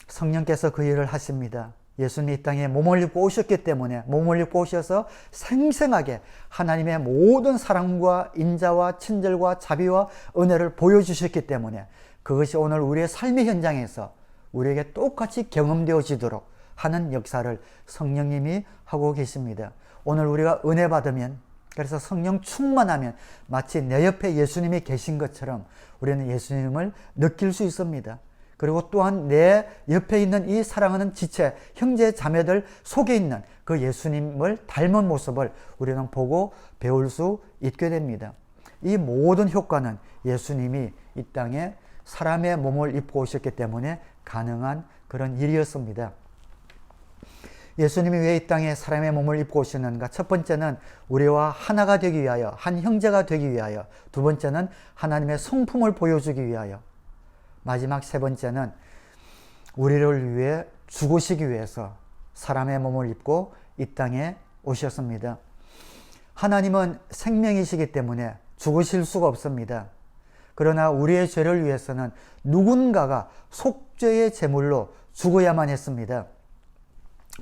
성령께서 그 일을 하십니다. 예수님이 이 땅에 몸을 입고 오셨기 때문에 몸을 입고 오셔서 생생하게 하나님의 모든 사랑과 인자와 친절과 자비와 은혜를 보여주셨기 때문에 그것이 오늘 우리의 삶의 현장에서 우리에게 똑같이 경험되어지도록 하는 역사를 성령님이 하고 계십니다. 오늘 우리가 은혜 받으면, 그래서 성령 충만하면 마치 내 옆에 예수님이 계신 것처럼 우리는 예수님을 느낄 수 있습니다. 그리고 또한 내 옆에 있는 이 사랑하는 지체, 형제 자매들 속에 있는 그 예수님을 닮은 모습을 우리는 보고 배울 수 있게 됩니다. 이 모든 효과는 예수님이 이 땅에 사람의 몸을 입고 오셨기 때문에 가능한 그런 일이었습니다. 예수님이 왜 이 땅에 사람의 몸을 입고 오시는가? 첫 번째는 우리와 하나가 되기 위하여, 한 형제가 되기 위하여. 두 번째는 하나님의 성품을 보여주기 위하여. 마지막 세 번째는 우리를 위해 죽으시기 위해서 사람의 몸을 입고 이 땅에 오셨습니다. 하나님은 생명이시기 때문에 죽으실 수가 없습니다. 그러나 우리의 죄를 위해서는 누군가가 속죄의 제물로 죽어야만 했습니다.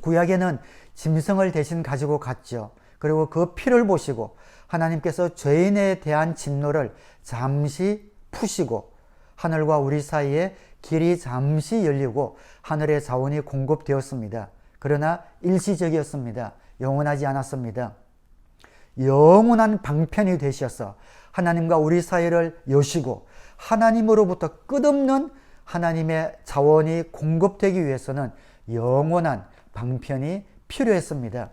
구약에는 짐승을 대신 가지고 갔죠. 그리고 그 피를 보시고 하나님께서 죄인에 대한 진노를 잠시 푸시고 하늘과 우리 사이에 길이 잠시 열리고 하늘의 자원이 공급되었습니다. 그러나 일시적이었습니다. 영원하지 않았습니다. 영원한 방편이 되셔서 하나님과 우리 사이를 여시고 하나님으로부터 끝없는 하나님의 자원이 공급되기 위해서는 영원한 방편이 필요했습니다.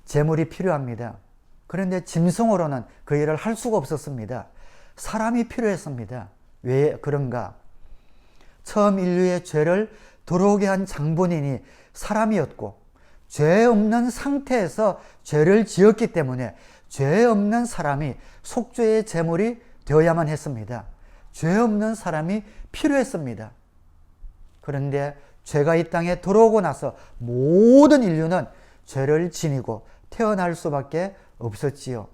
재물이 필요합니다. 그런데 짐승으로는 그 일을 할 수가 없었습니다. 사람이 필요했습니다. 왜 그런가? 처음 인류의 죄를 들어오게 한 장본인이 사람이었고 죄 없는 상태에서 죄를 지었기 때문에 죄 없는 사람이 속죄의 제물이 되어야만 했습니다. 죄 없는 사람이 필요했습니다. 그런데 죄가 이 땅에 들어오고 나서 모든 인류는 죄를 지니고 태어날 수밖에 없었지요.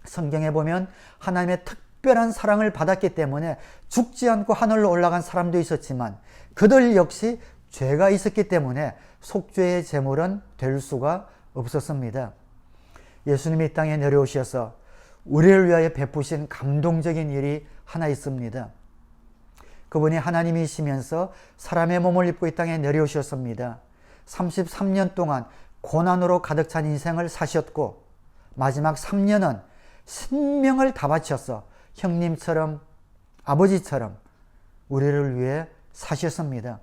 성경에 보면 하나님의 특별한 사랑을 받았기 때문에 죽지 않고 하늘로 올라간 사람도 있었지만 그들 역시 죄가 있었기 때문에 속죄의 제물은 될 수가 없었습니다. 예수님이 이 땅에 내려오셔서 우리를 위하여 베푸신 감동적인 일이 하나 있습니다. 그분이 하나님이시면서 사람의 몸을 입고 이 땅에 내려오셨습니다. 33년 동안 고난으로 가득 찬 인생을 사셨고 마지막 3년은 생명을 다 바쳐서 형님처럼 아버지처럼 우리를 위해 사셨습니다.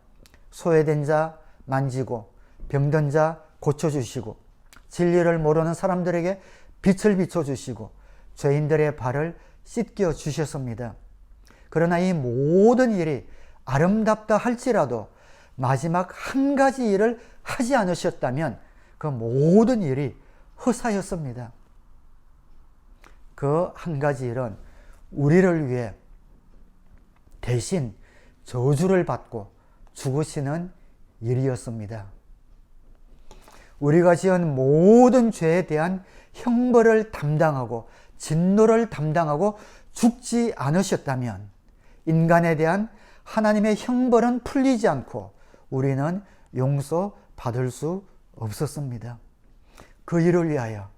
소외된 자 만지고 병든 자 고쳐주시고 진리를 모르는 사람들에게 빛을 비춰주시고 죄인들의 발을 씻겨 주셨습니다. 그러나 이 모든 일이 아름답다 할지라도 마지막 한 가지 일을 하지 않으셨다면 그 모든 일이 허사였습니다. 그 한 가지 일은 우리를 위해 대신 저주를 받고 죽으시는 일이었습니다. 우리가 지은 모든 죄에 대한 형벌을 담당하고 진노를 담당하고 죽지 않으셨다면 인간에 대한 하나님의 형벌은 풀리지 않고 우리는 용서받을 수 없었습니다. 그 일을 위하여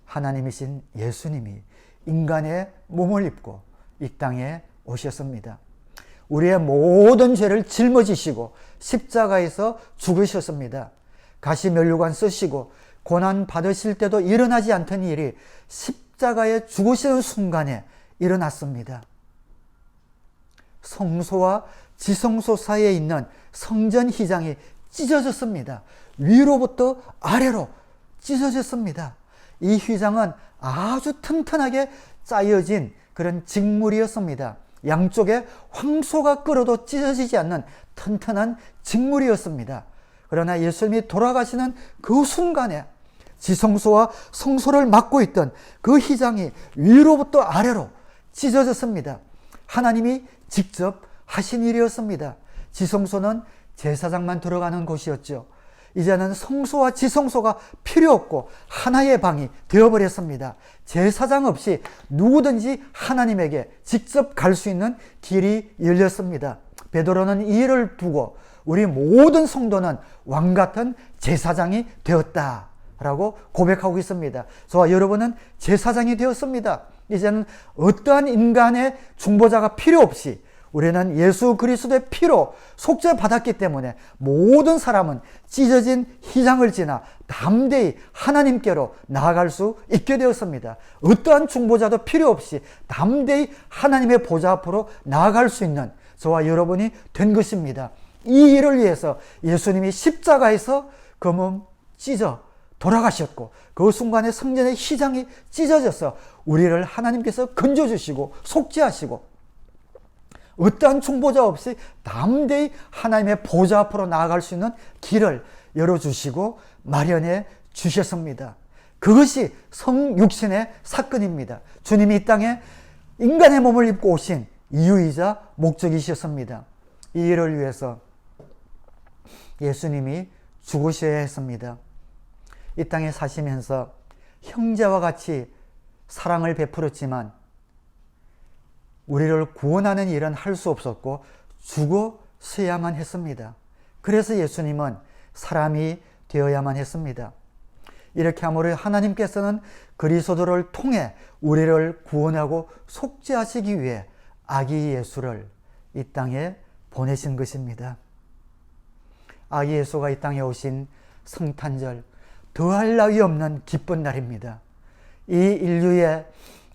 하나님이신 예수님이 인간의 몸을 입고 이 땅에 오셨습니다. 우리의 모든 죄를 짊어지시고 십자가에서 죽으셨습니다. 가시면류관 쓰시고 고난 받으실 때도 일어나지 않던 일이 십자가에 죽으시는 순간에 일어났습니다. 성소와 지성소 사이에 있는 성전 휘장이 찢어졌습니다. 위로부터 아래로 찢어졌습니다. 이 휘장은 아주 튼튼하게 짜여진 그런 직물이었습니다. 양쪽에 황소가 끌어도 찢어지지 않는 튼튼한 직물이었습니다. 그러나 예수님이 돌아가시는 그 순간에 지성소와 성소를 막고 있던 그 휘장이 위로부터 아래로 찢어졌습니다. 하나님이 직접 하신 일이었습니다. 지성소는 제사장만 들어가는 곳이었죠. 이제는 성소와 지성소가 필요 없고 하나의 방이 되어버렸습니다. 제사장 없이 누구든지 하나님에게 직접 갈 수 있는 길이 열렸습니다. 베드로는 이 일을 두고 우리 모든 성도는 왕같은 제사장이 되었다라고 고백하고 있습니다. 저와 여러분은 제사장이 되었습니다. 이제는 어떠한 인간의 중보자가 필요 없이 우리는 예수 그리스도의 피로 속죄받았기 때문에 모든 사람은 찢어진 휘장을 지나 담대히 하나님께로 나아갈 수 있게 되었습니다. 어떠한 중보자도 필요 없이 담대히 하나님의 보좌 앞으로 나아갈 수 있는 저와 여러분이 된 것입니다. 이 일을 위해서 예수님이 십자가에서 그 몸 찢어 돌아가셨고 그 순간에 성전의 휘장이 찢어져서 우리를 하나님께서 건져주시고 속죄하시고 어떠한 중보자 없이 담대히 하나님의 보좌 앞으로 나아갈 수 있는 길을 열어주시고 마련해 주셨습니다. 그것이 성육신의 사건입니다. 주님이 이 땅에 인간의 몸을 입고 오신 이유이자 목적이셨습니다. 이 일을 위해서 예수님이 죽으셔야 했습니다. 이 땅에 사시면서 형제와 같이 사랑을 베풀었지만 우리를 구원하는 일은 할 수 없었고 죽어서야만 했습니다. 그래서 예수님은 사람이 되어야만 했습니다. 이렇게 함으로 하나님께서는 그리스도를 통해 우리를 구원하고 속죄하시기 위해 아기 예수를 이 땅에 보내신 것입니다. 아기 예수가 이 땅에 오신 성탄절, 더할 나위 없는 기쁜 날입니다. 이 인류의,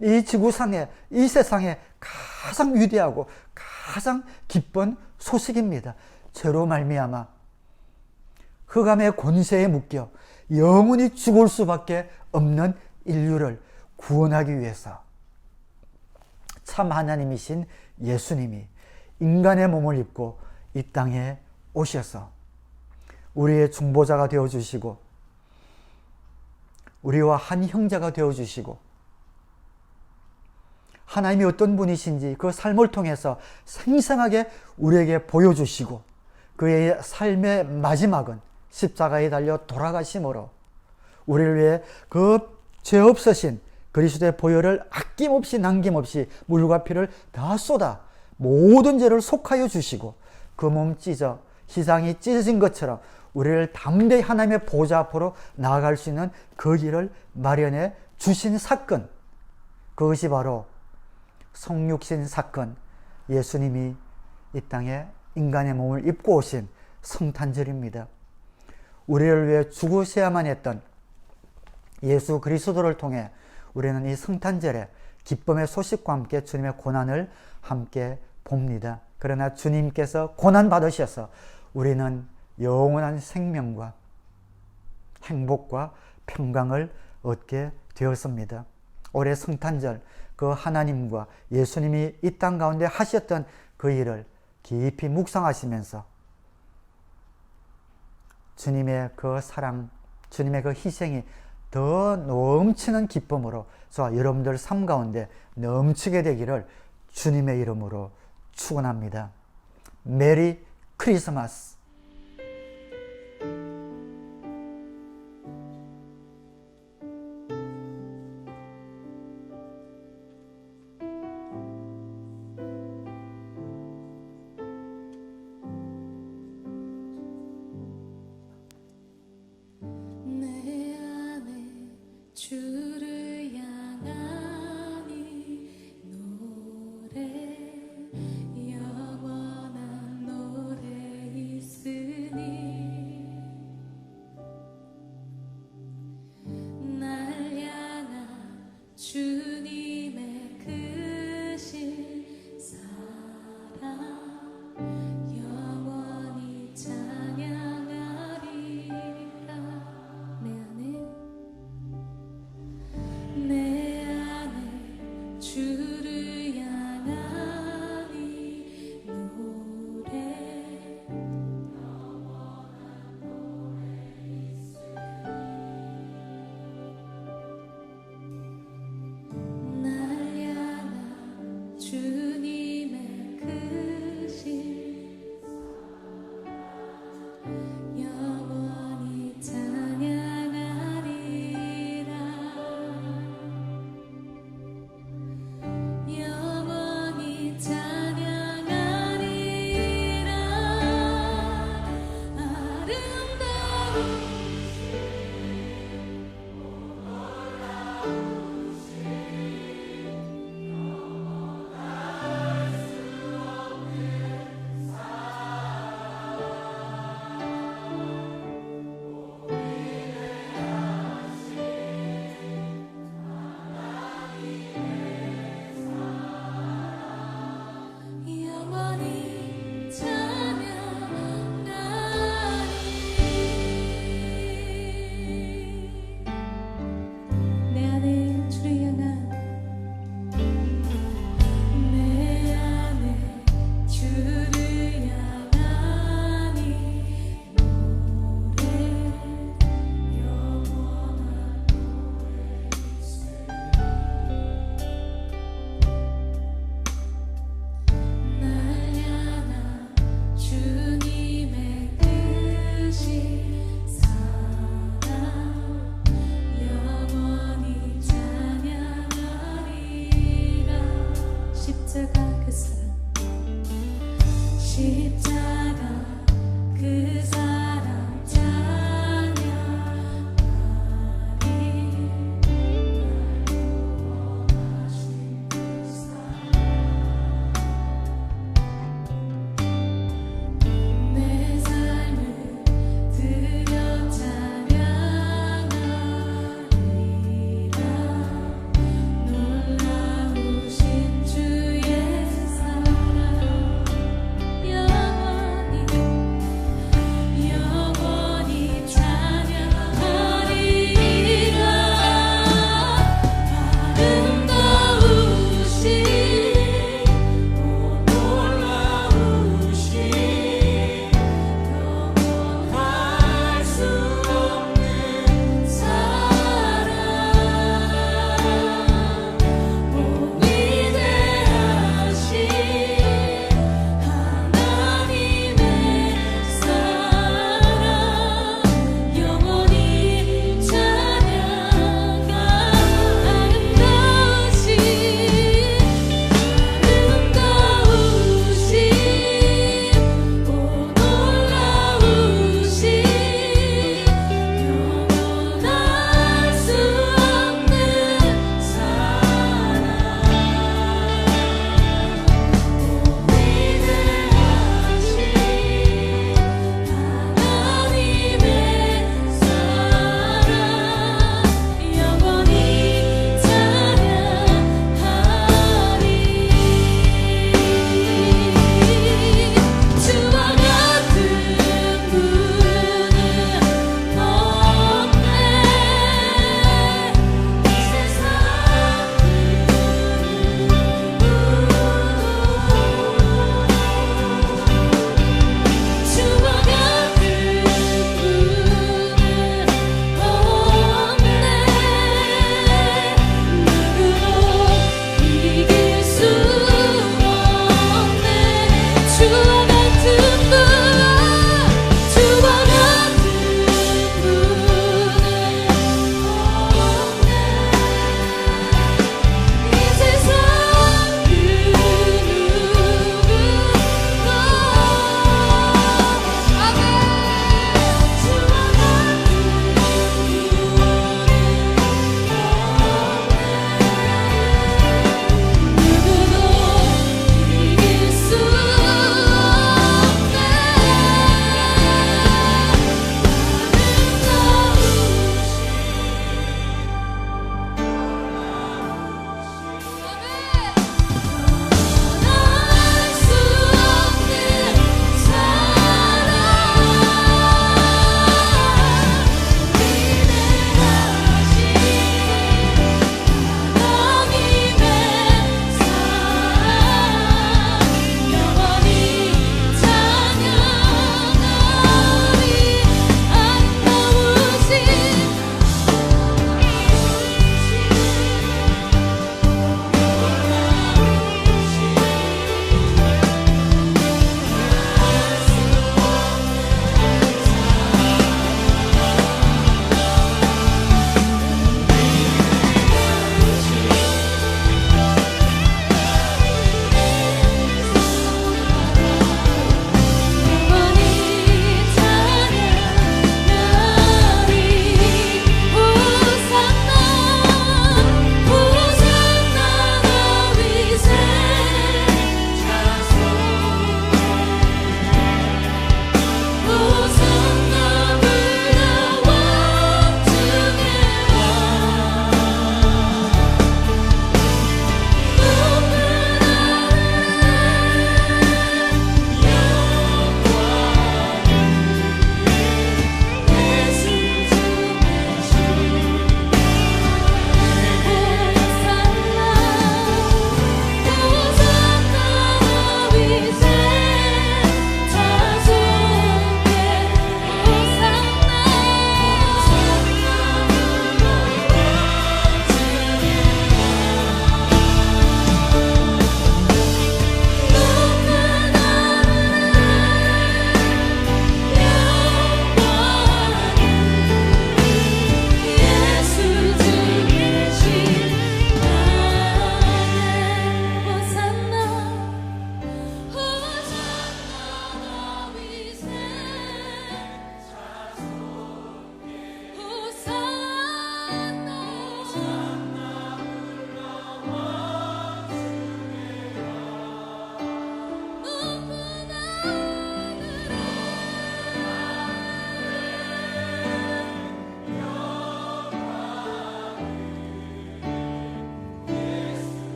이 지구상의, 이 세상에 가장 위대하고 가장 기쁜 소식입니다. 죄로 말미암아 흑암의 권세에 묶여 영원히 죽을 수밖에 없는 인류를 구원하기 위해서 참 하나님이신 예수님이 인간의 몸을 입고 이 땅에 오셔서 우리의 중보자가 되어주시고 우리와 한 형제가 되어주시고 하나님이 어떤 분이신지 그 삶을 통해서 생생하게 우리에게 보여주시고 그의 삶의 마지막은 십자가에 달려 돌아가심으로 우리를 위해 그 죄 없으신 그리스도의 보혈을 아낌없이 남김없이 물과 피를 다 쏟아 모든 죄를 속하여 주시고 그 몸 찢어 휘장이 찢어진 것처럼 우리를 담대히 하나님의 보좌 앞으로 나아갈 수 있는 그 길을 마련해 주신 사건, 그것이 바로 성육신 사건, 예수님이 이 땅에 인간의 몸을 입고 오신 성탄절입니다. 우리를 위해 죽으셔야만 했던 예수 그리스도를 통해 우리는 이 성탄절에 기쁨의 소식과 함께 주님의 고난을 함께 봅니다. 그러나 주님께서 고난 받으셔서 우리는 영원한 생명과 행복과 평강을 얻게 되었습니다. 올해 성탄절 그 하나님과 예수님이 이 땅 가운데 하셨던 그 일을 깊이 묵상하시면서 주님의 그 사랑, 주님의 그 희생이 더 넘치는 기쁨으로 저와 여러분들 삶 가운데 넘치게 되기를 주님의 이름으로 축원합니다. 메리 크리스마스. 내 안에 주를 향하니 노래 영원한 노래 있으니 날 향한 주님의 크신 사랑 영원히 찬양하리라. 내 안에 주를 향하니 노래 영원한 노래 날 향한 주님의 크신 영원히 찬양하리라. 영원히 찬양하리라. 아름다운 영원히 찬양하리. 내 안에 주를 향한 내 안에 주를 향하니 노래 영원한 날 향한 주님의 크신 사랑 영원히 찬양하리라. 십자가 그 사랑 십자가 그 사랑 찬양하리. 내 삶을 드려 찬양하리라. 놀라우신 주의 사랑 영원히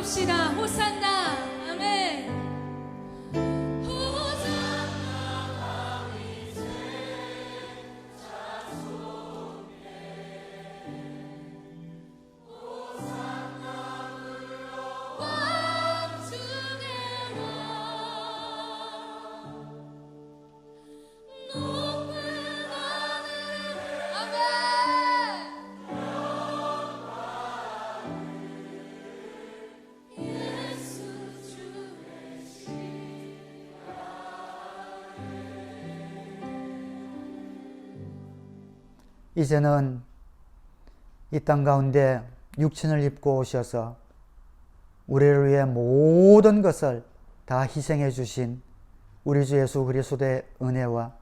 올립시다. 호산나. 아멘. 이제는 이 땅 가운데 육신을 입고 오셔서 우리를 위해 모든 것을 다 희생해 주신 우리 주 예수 그리스도의 은혜와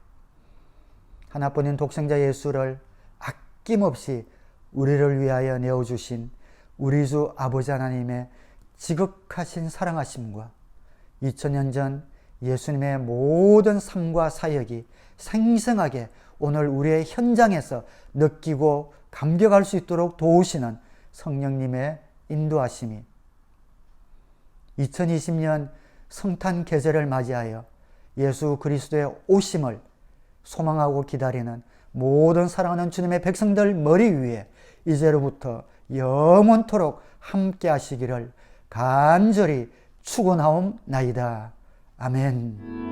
하나뿐인 독생자 예수를 아낌없이 우리를 위하여 내어주신 우리 주 아버지 하나님의 지극하신 사랑하심과 2000년 전 예수님의 모든 삶과 사역이 생생하게 오늘 우리의 현장에서 느끼고 감격할 수 있도록 도우시는 성령님의 인도하심이 2020년 성탄 계절을 맞이하여 예수 그리스도의 오심을 소망하고 기다리는 모든 사랑하는 주님의 백성들 머리 위에 이제로부터 영원토록 함께 하시기를 간절히 축원하옵나이다. 아멘.